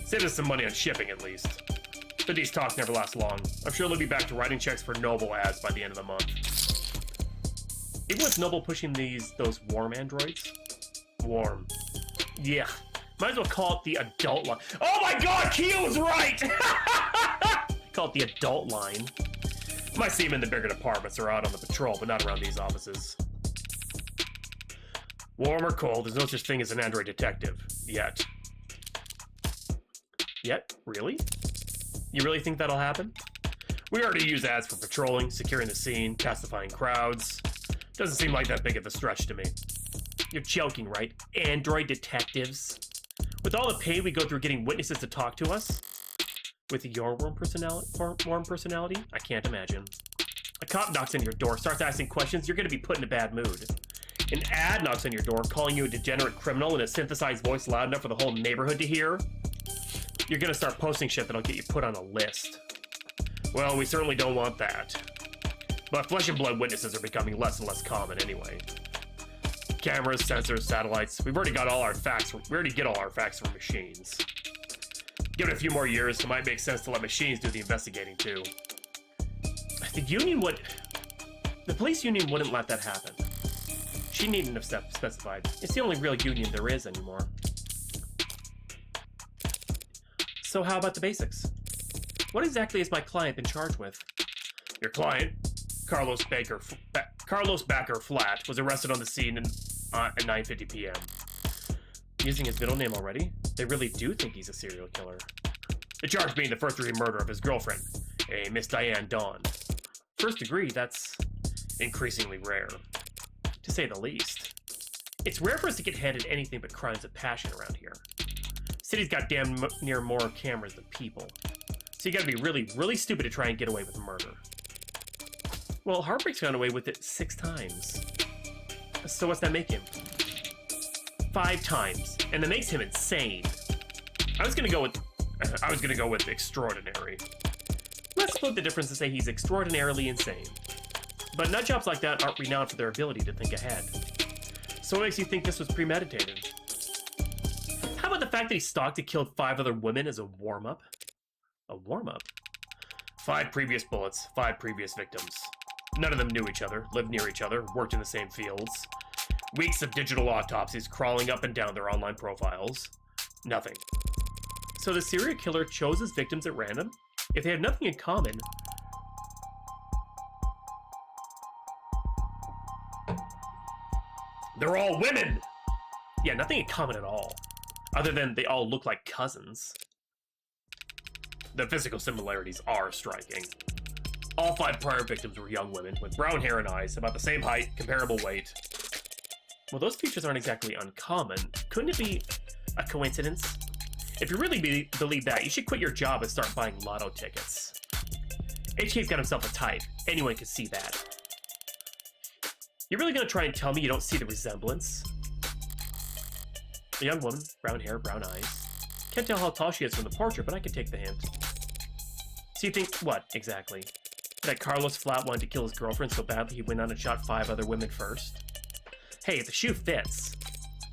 Save us some money on shipping, at least. But these talks never last long. I'm sure they'll be back to writing checks for Noble ads by the end of the month. Even with Noble pushing those warm androids? Warm. Yeah. Might as well call it the adult line. Oh my god, Keo's right! Call it the adult line. Might see him in the bigger departments or out on the patrol, but not around these offices. Warm or cold, there's no such thing as an android detective. Yet. Yet? Really? You really think that'll happen? We already use ads for patrolling, securing the scene, pacifying crowds. Doesn't seem like that big of a stretch to me. You're joking, right? Android detectives? With all the pain we go through getting witnesses to talk to us? With your warm personality? I can't imagine. A cop knocks on your door, starts asking questions, you're gonna be put in a bad mood. An ad knocks on your door, calling you a degenerate criminal in a synthesized voice loud enough for the whole neighborhood to hear. You're gonna start posting shit that'll get you put on a list. Well, we certainly don't want that. But flesh and blood witnesses are becoming less and less common anyway. Cameras, sensors, satellites, we already get all our facts from machines. Give it a few more years, it might make sense to let machines do the investigating too. The police union wouldn't let that happen. She needn't have specified. It's the only real union there is anymore. So how about the basics? What exactly has my client been charged with? Your client, Carlos Backer Flat, was arrested on the scene at 9:50 p.m. Using his middle name already? They really do think he's a serial killer. The charge being the first-degree murder of his girlfriend, a Miss Diane Dawn. First degree, that's increasingly rare, to say the least. It's rare for us to get handed anything but crimes of passion around here. City's got damn near more cameras than people. So you gotta be really, really stupid to try and get away with murder. Well, Heartbreak's gone away with it 6 times. So what's that make him? 5 times. And that makes him insane. I was gonna go with extraordinary. Let's split the difference and say he's extraordinarily insane. But nutjobs like that aren't renowned for their ability to think ahead. So what makes you think this was premeditated? about the fact that he stalked and killed 5 other women as a warm-up? A warm-up? 5 previous bullets, 5 previous victims. None of them knew each other, lived near each other, worked in the same fields. Weeks of digital autopsies crawling up and down their online profiles. Nothing. So the serial killer chose his victims at random? If they have nothing in common... They're all women! Yeah, nothing in common at all. Other than they all look like cousins. The physical similarities are striking. All 5 prior victims were young women with brown hair and eyes, about the same height, comparable weight. Well, those features aren't exactly uncommon. Couldn't it be a coincidence? If you really believe that, you should quit your job and start buying lotto tickets. HK's got himself a type. Anyone can see that. You're really gonna try and tell me you don't see the resemblance? A young woman, brown hair, brown eyes. Can't tell how tall she is from the portrait, but I can take the hint. So you think, what, exactly? That Carlos Flat wanted to kill his girlfriend so badly he went on and shot 5 other women first? Hey, if the shoe fits...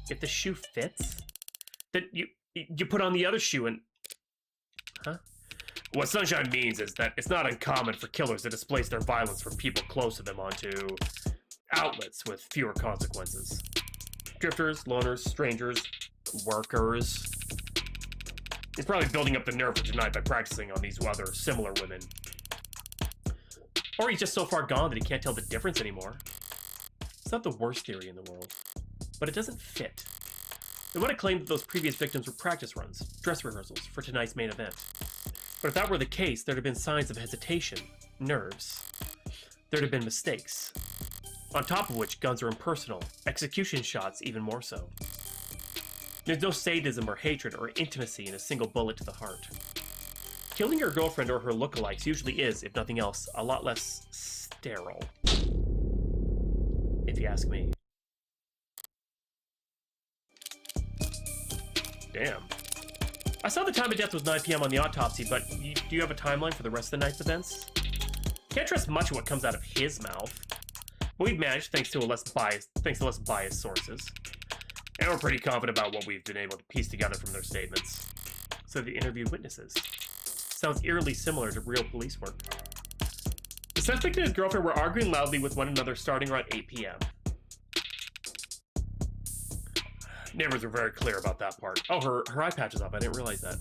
If the shoe fits? Then you put on the other shoe and... Huh? What Sunshine means is that it's not uncommon for killers to displace their violence from people close to them onto... outlets with fewer consequences. Drifters, loners, strangers, workers. He's probably building up the nerve for tonight by practicing on these other similar women. Or he's just so far gone that he can't tell the difference anymore. It's not the worst theory in the world, but it doesn't fit. They want to claim that those previous victims were practice runs, dress rehearsals for tonight's main event. But if that were the case, there'd have been signs of hesitation, nerves. There'd have been mistakes. On top of which, guns are impersonal, execution shots even more so. There's no sadism or hatred or intimacy in a single bullet to the heart. Killing your girlfriend or her lookalikes usually is, if nothing else, a lot less sterile. If you ask me. Damn. I saw the time of death was 9 p.m. on the autopsy, but do you have a timeline for the rest of the night's events? Can't trust much of what comes out of his mouth. But we've managed thanks to less biased sources. And we're pretty confident about what we've been able to piece together from their statements. So the interviewed witnesses. Sounds eerily similar to real police work. The suspect and his girlfriend were arguing loudly with one another starting around 8 p.m. Neighbors were very clear about that part. Oh, her eye patch is up. I didn't realize that.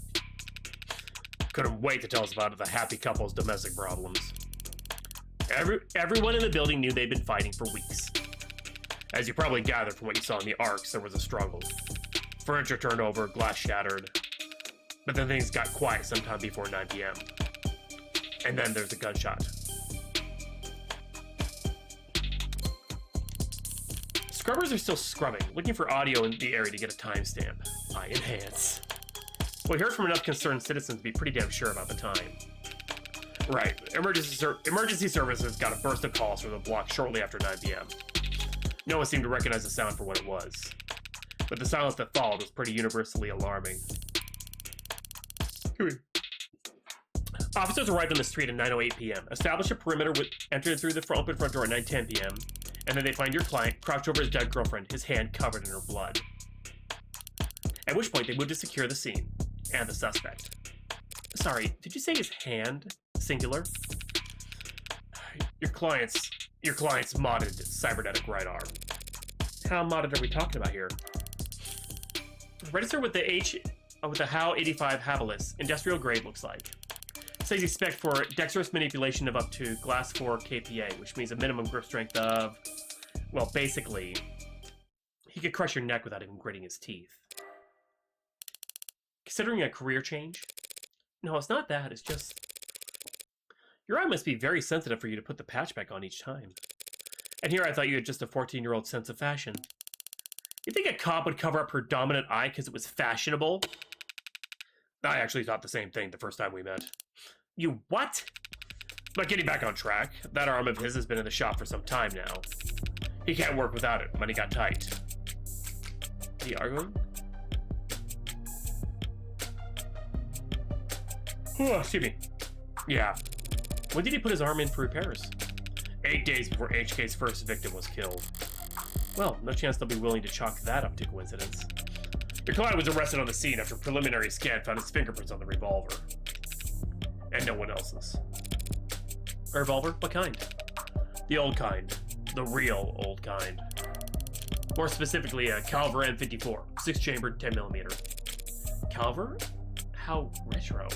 Couldn't wait to tell us about the happy couple's domestic problems. Everyone in the building knew they'd been fighting for weeks. As you probably gathered from what you saw in the arcs, there was a struggle. Furniture turned over, glass shattered. But then things got quiet sometime before 9 p.m. And then there's a gunshot. Scrubbers are still scrubbing, looking for audio in the area to get a timestamp. I enhance. We heard from enough concerned citizens to be pretty damn sure about the time. Right, emergency services got a burst of calls from the block shortly after 9 p.m. No one seemed to recognize the sound for what it was. But the silence that followed was pretty universally alarming. Officers arrived on the street at 9:08 p.m., established a perimeter, entered through the open front door at 9:10 p.m., and then they find your client crouched over his dead girlfriend, his hand covered in her blood. At which point they moved to secure the scene, and the suspect. Sorry, did you say his hand? Singular? Your client's modded cybernetic right arm. How modded are we talking about here? Register with the HAL 85 Habilis, industrial grade looks like. Says he's spec for dexterous manipulation of up to glass 4 kPa, which means a minimum grip strength of, well, basically, he could crush your neck without even gritting his teeth. Considering a career change? No, it's not that, it's just... Your eye must be very sensitive for you to put the patch back on each time. And here I thought you had just a 14-year-old sense of fashion. You think a cop would cover up her dominant eye because it was fashionable? I actually thought the same thing the first time we met. You what? But getting back on track, that arm of his has been in the shop for some time now. He can't work without it. Money got tight. Is he arguing? Oh, excuse me. Yeah. When did he put his arm in for repairs? 8 days before HK's first victim was killed. Well, no chance they'll be willing to chalk that up to coincidence. Your client was arrested on the scene after a preliminary scan found his fingerprints on the revolver. And no one else's. A revolver? What kind? The old kind. The real old kind. More specifically, a caliber M54, 6-chambered, 10mm. Caliber? How retro.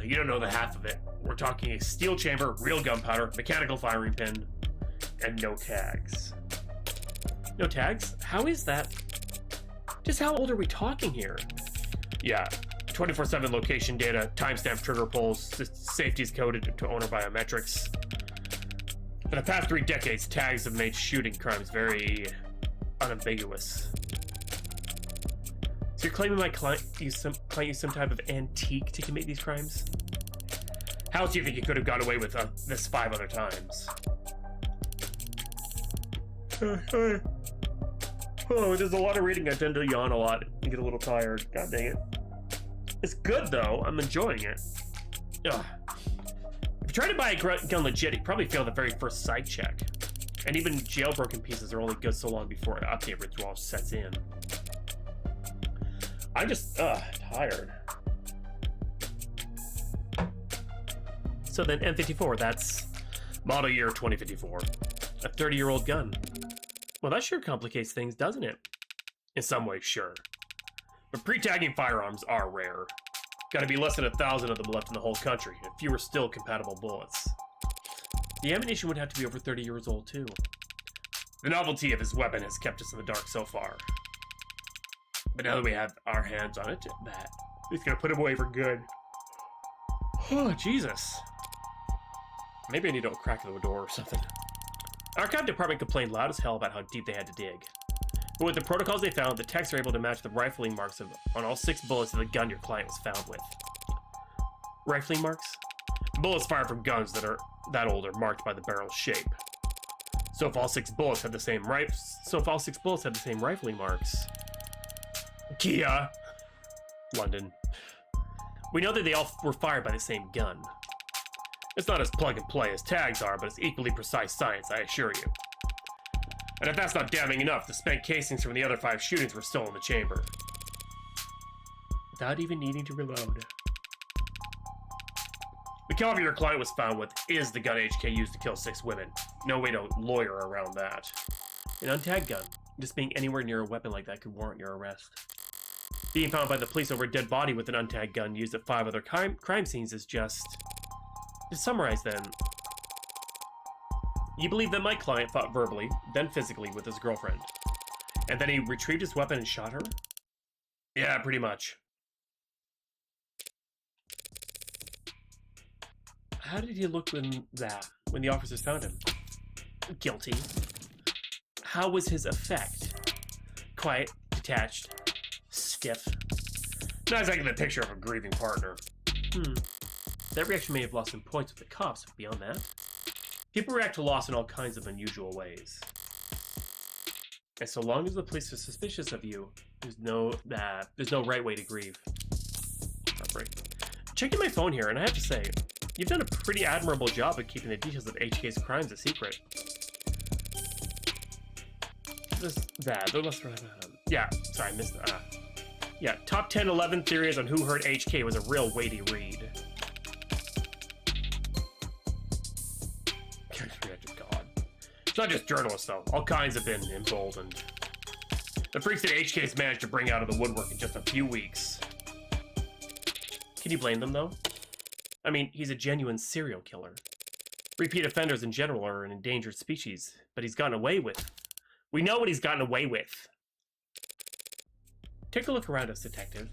You don't know the half of it. We're talking a steel chamber, real gunpowder, mechanical firing pin, and no tags. No tags? How is that? Just how old are we talking here? Yeah, 24/7 location data, timestamp trigger pulls, safety's coded to owner biometrics. For the past 3 decades, tags have made shooting crimes very unambiguous. So you're claiming my client used some type of antique to commit these crimes? How else do you think he could have got away with this 5 other times? Oh, there's a lot of reading. I tend to yawn a lot and get a little tired. God dang it. It's good, though. I'm enjoying it. Ugh. If you try to buy a gun legit, you probably fail the very first psych check. And even jailbroken pieces are only good so long before an update withdrawal sets in. I'm just, tired. So then M54, that's model year 2054. A 30-year-old gun. Well, that sure complicates things, doesn't it? In some ways, sure. But pre-tagging firearms are rare. Gotta be less than 1,000 of them left in the whole country, and fewer still compatible bullets. The ammunition would have to be over 30 years old, too. The novelty of his weapon has kept us in the dark so far. But now that we have our hands on it, it's gonna put him away for good. Oh, Jesus. Maybe I need to crack the door or something. Our archive department complained loud as hell about how deep they had to dig. But with the protocols they found, the techs are able to match the rifling marks on all 6 bullets of the gun your client was found with. Rifling marks? Bullets fired from guns that are that old are marked by the barrel's shape. So if all 6 bullets had the same rifling marks. Kia, London. We know that they all were fired by the same gun. It's not as plug and play as tags are, but it's equally precise science, I assure you. And if that's not damning enough, the spent casings from the other 5 shootings were still in the chamber. Without even needing to reload. The caliber your client was found with is the gun HK used to kill 6 women. No way to lawyer around that. An untagged gun. Just being anywhere near a weapon like that could warrant your arrest. Being found by the police over a dead body with an untagged gun used at 5 other crime scenes is just... To summarize then, you believe that my client fought verbally, then physically with his girlfriend, and then he retrieved his weapon and shot her? Yeah, pretty much. How did he look when the officers found him? Guilty. How was his effect? Quiet, detached, stiff. Not exactly the picture of a grieving partner. That reaction may have lost some points with the cops, but beyond that, people react to loss in all kinds of unusual ways. And so long as the police are suspicious of you, there's no right way to grieve. Heartbreak. Checking my phone here, and I have to say, you've done a pretty admirable job of keeping the details of HK's crimes a secret. Yeah, sorry, I missed that. Yeah, top 10, 11 theories on who hurt HK was a real weighty read. God. It's not just journalists, though. All kinds have been emboldened. The freaks that HK's managed to bring out of the woodwork in just a few weeks. Can you blame them, though? I mean, he's a genuine serial killer. Repeat offenders in general are an endangered species, but he's gotten away with. We know what he's gotten away with. Take a look around us, detective.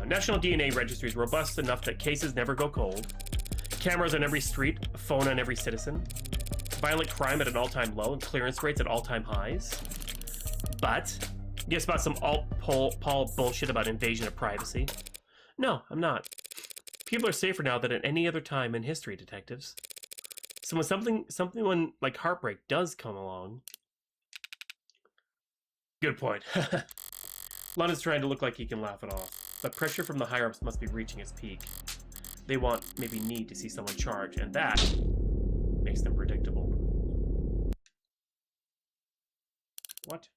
National DNA Registry is robust enough that cases never go cold. Cameras on every street, a phone on every citizen. Violent crime at an all-time low and clearance rates at all-time highs. But, guess about some alt-Paul bullshit about invasion of privacy? No, I'm not. People are safer now than at any other time in history, detectives. So when something like heartbreak does come along... Good point. London's trying to look like he can laugh it off. But pressure from the higher-ups must be reaching its peak. They want, maybe need, to see someone charge, and that makes them predictable. What?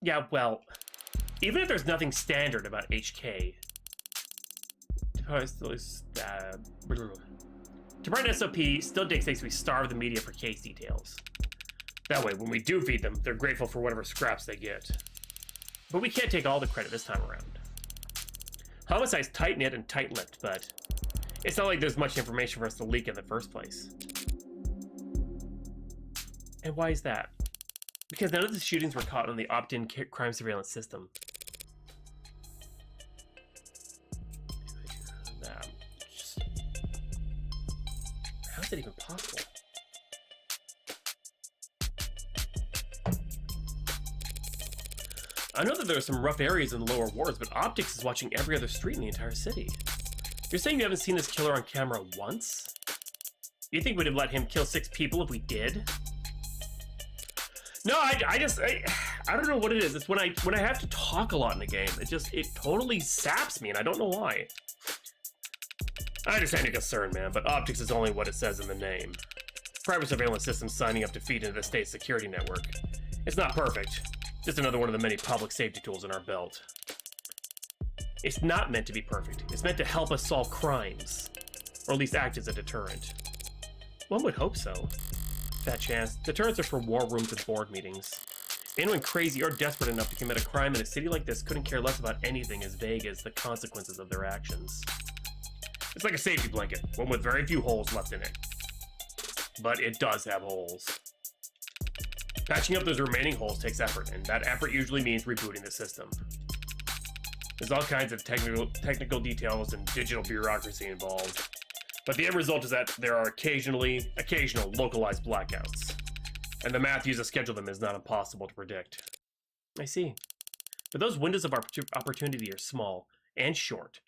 Yeah, well, even if there's nothing standard about HK, to write an SOP still dictates we starve the media for case details. That way, when we do feed them, they're grateful for whatever scraps they get. But we can't take all the credit this time around. Homicide's tight-knit and tight-lipped, but it's not like there's much information for us to leak in the first place. And why is that? Because none of the shootings were caught on the opt-in crime surveillance system. How is that even possible? I know that there are some rough areas in the lower wards, but Optics is watching every other street in the entire city. You're saying you haven't seen this killer on camera once? You think we'd have let him kill 6 people if we did? No, I don't know what it is. It's when I have to talk a lot in the game. It totally saps me, and I don't know why. I understand your concern, man, but Optics is only what it says in the name. Private surveillance system signing up to feed into the state's security network. It's not perfect. Just another one of the many public safety tools in our belt. It's not meant to be perfect. It's meant to help us solve crimes, or at least act as a deterrent. One would hope so. That chance, deterrents are for war rooms and board meetings. Anyone crazy or desperate enough to commit a crime in a city like this couldn't care less about anything as vague as the consequences of their actions. It's like a safety blanket, one with very few holes left in it. But it does have holes. Patching up those remaining holes takes effort, and that effort usually means rebooting the system. There's all kinds of technical details and digital bureaucracy involved. But the end result is that there are occasional localized blackouts. And the math used to schedule them is not impossible to predict. I see. But those windows of opportunity are small and short.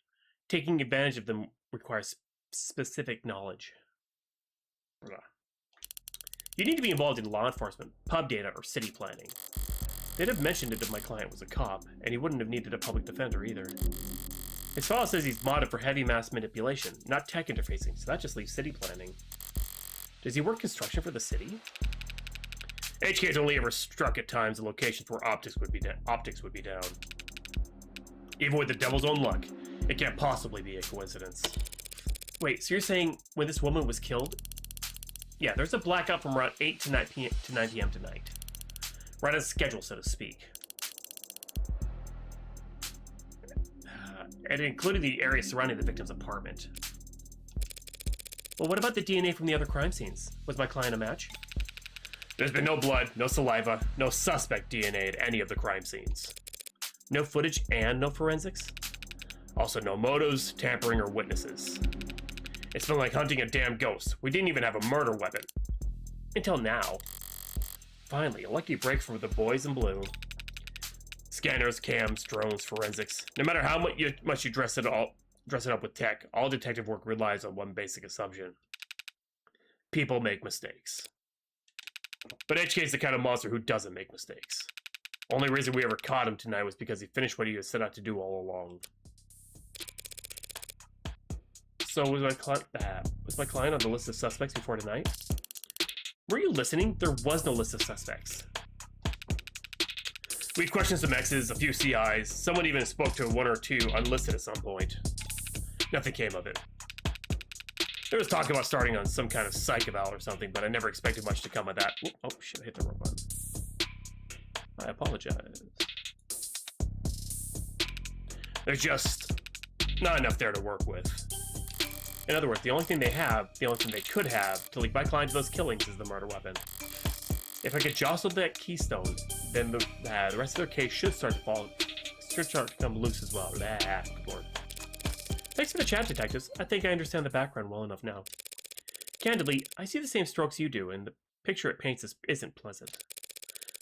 Taking advantage of them requires specific knowledge. You need to be involved in law enforcement, pub data, or city planning. They'd have mentioned it if my client was a cop, and he wouldn't have needed a public defender either. His file says he's modded for heavy mass manipulation, not tech interfacing, so that just leaves city planning. Does he work construction for the city? HK's only ever struck at times in locations where optics would be down. Even with the devil's own luck, it can't possibly be a coincidence. Wait, so you're saying when this woman was killed? Yeah, there's a blackout from around 8 to 9 p.m. tonight. Right on schedule, so to speak. And it included the area surrounding the victim's apartment. Well, what about the DNA from the other crime scenes? Was my client a match? There's been no blood, no saliva, no suspect DNA at any of the crime scenes. No footage and no forensics? Also no motives, tampering, or witnesses. It's been like hunting a damn ghost. We didn't even have a murder weapon. Until now. Finally, a lucky break from the boys in blue. Scanners, cams, drones, forensics. No matter how much you dress it up with tech, all detective work relies on one basic assumption. People make mistakes. But HK's the kind of monster who doesn't make mistakes. Only reason we ever caught him tonight was because he finished what he was set out to do all along. So was my client on the list of suspects before tonight? Were you listening? There was no list of suspects. We questioned some X's, a few CIs. Someone even spoke to 1 or 2 unlisted at some point. Nothing came of it. There was talk about starting on some kind of psych eval or something, but I never expected much to come of that. Oh shit, I hit the wrong button. I apologize. There's just not enough there to work with. In other words, the only thing they could have to link my client to those killings is the murder weapon. If I could jostle that keystone, then the rest of their case should start to come loose as well. Good lord. Thanks for the chat, detectives. I think I understand the background well enough now. Candidly, I see the same strokes you do, and the picture it paints isn't pleasant.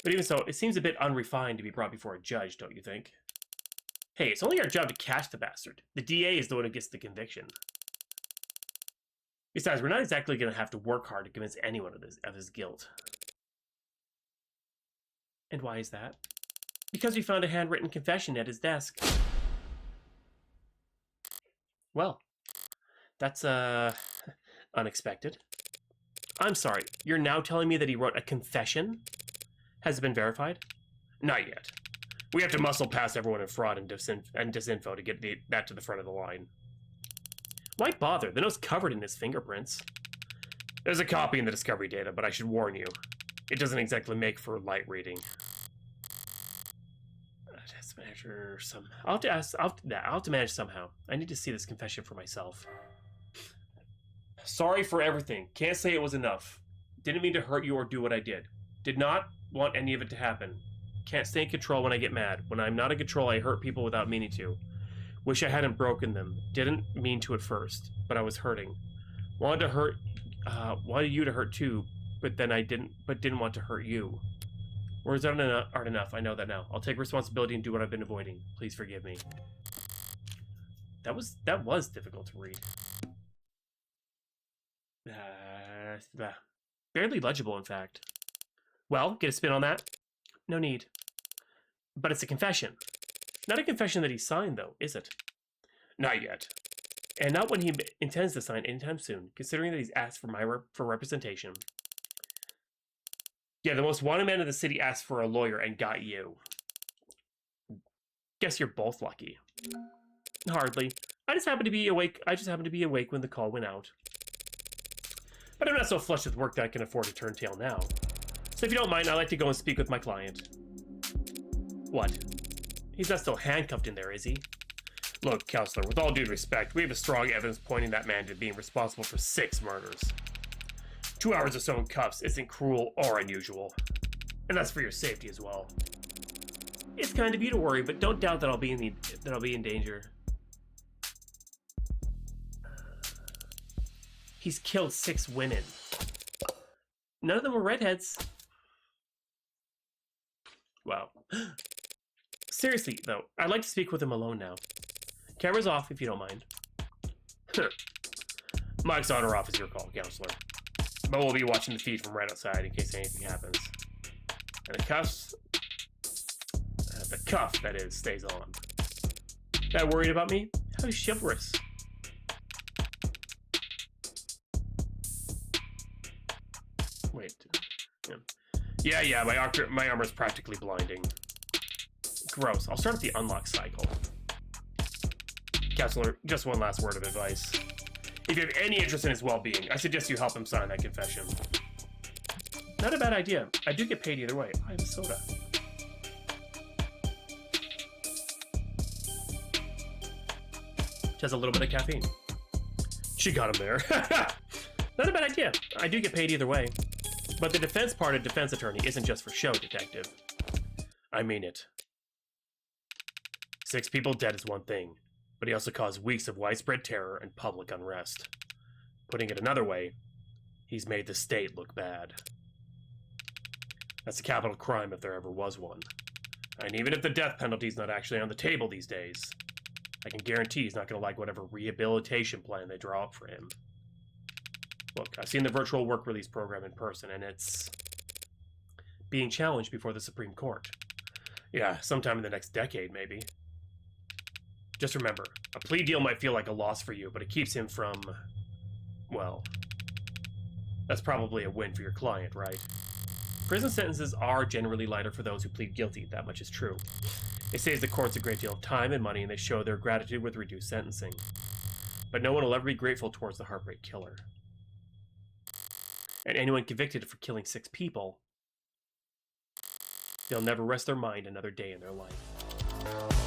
But even so, it seems a bit unrefined to be brought before a judge, don't you think? Hey, it's only our job to catch the bastard. The DA is the one who gets the conviction. Besides, we're not exactly going to have to work hard to convince anyone of his guilt. And why is that? Because we found a handwritten confession at his desk. Well, that's, unexpected. I'm sorry, you're now telling me that he wrote a confession? Has it been verified? Not yet. We have to muscle past everyone in fraud and disinfo to get that to the front of the line. Why bother? The note's covered in his fingerprints. There's a copy in the discovery data, but I should warn you. It doesn't exactly make for light reading. I'll have to manage somehow. I need to see this confession for myself. Sorry for everything. Can't say it was enough. Didn't mean to hurt you or do what I did. Did not want any of it to happen. Can't stay in control when I get mad. When I'm not in control, I hurt people without meaning to. Wish I hadn't broken them. Didn't mean to at first, but I was hurting. Wanted you to hurt too, but didn't want to hurt you. Words aren't enough. I know that now. I'll take responsibility and do what I've been avoiding. Please forgive me. That was difficult to read. Barely legible, in fact. Well, get a spin on that? No need. But it's a confession. Not a confession that he signed, though, is it? Not yet. And not when he intends to sign anytime soon, considering that he's asked for representation. Yeah, the most wanted man in the city asked for a lawyer and got you. Guess you're both lucky. Hardly. I just happened to be awake when the call went out. But I'm not so flush with work that I can afford to turn tail now. So if you don't mind, I'd like to go and speak with my client. What? He's not still handcuffed in there, is he? Look, Counselor, with all due respect, we have a strong evidence pointing that man to being responsible for 6 murders. 2 hours or so in cuffs isn't cruel or unusual. And that's for your safety as well. It's kind of you to worry, but don't doubt that I'll be in danger. He's killed 6 women. None of them were redheads. Wow. Seriously, though, I'd like to speak with him alone now. Camera's off, if you don't mind. Mic's on or off is your call, Counselor. But we'll be watching the feed from right outside in case anything happens. And the cuff, that is, stays on. That worried about me? How chivalrous. Wait. Yeah, my armor's practically blinding. Gross. I'll start at the unlock cycle. Counselor, just one last word of advice. If you have any interest in his well-being, I suggest you help him sign that confession. Not a bad idea. I do get paid either way. I have a soda. Just a little bit of caffeine. She got him there. Not a bad idea. I do get paid either way. But the defense part of defense attorney isn't just for show, detective. I mean it. 6 people dead is one thing, but he also caused weeks of widespread terror and public unrest. Putting it another way, he's made the state look bad. That's a capital crime if there ever was one. And even if the death penalty's not actually on the table these days, I can guarantee he's not going to like whatever rehabilitation plan they draw up for him. Look, I've seen the virtual work release program in person, and it's being challenged before the Supreme Court. Yeah, sometime in the next decade, maybe. Just remember, a plea deal might feel like a loss for you, but it keeps him from, well, that's probably a win for your client, right? Prison sentences are generally lighter for those who plead guilty, that much is true. It saves the courts a great deal of time and money, and they show their gratitude with reduced sentencing. But no one will ever be grateful towards the heartbreak killer. And anyone convicted for killing 6 people, they'll never rest their mind another day in their life.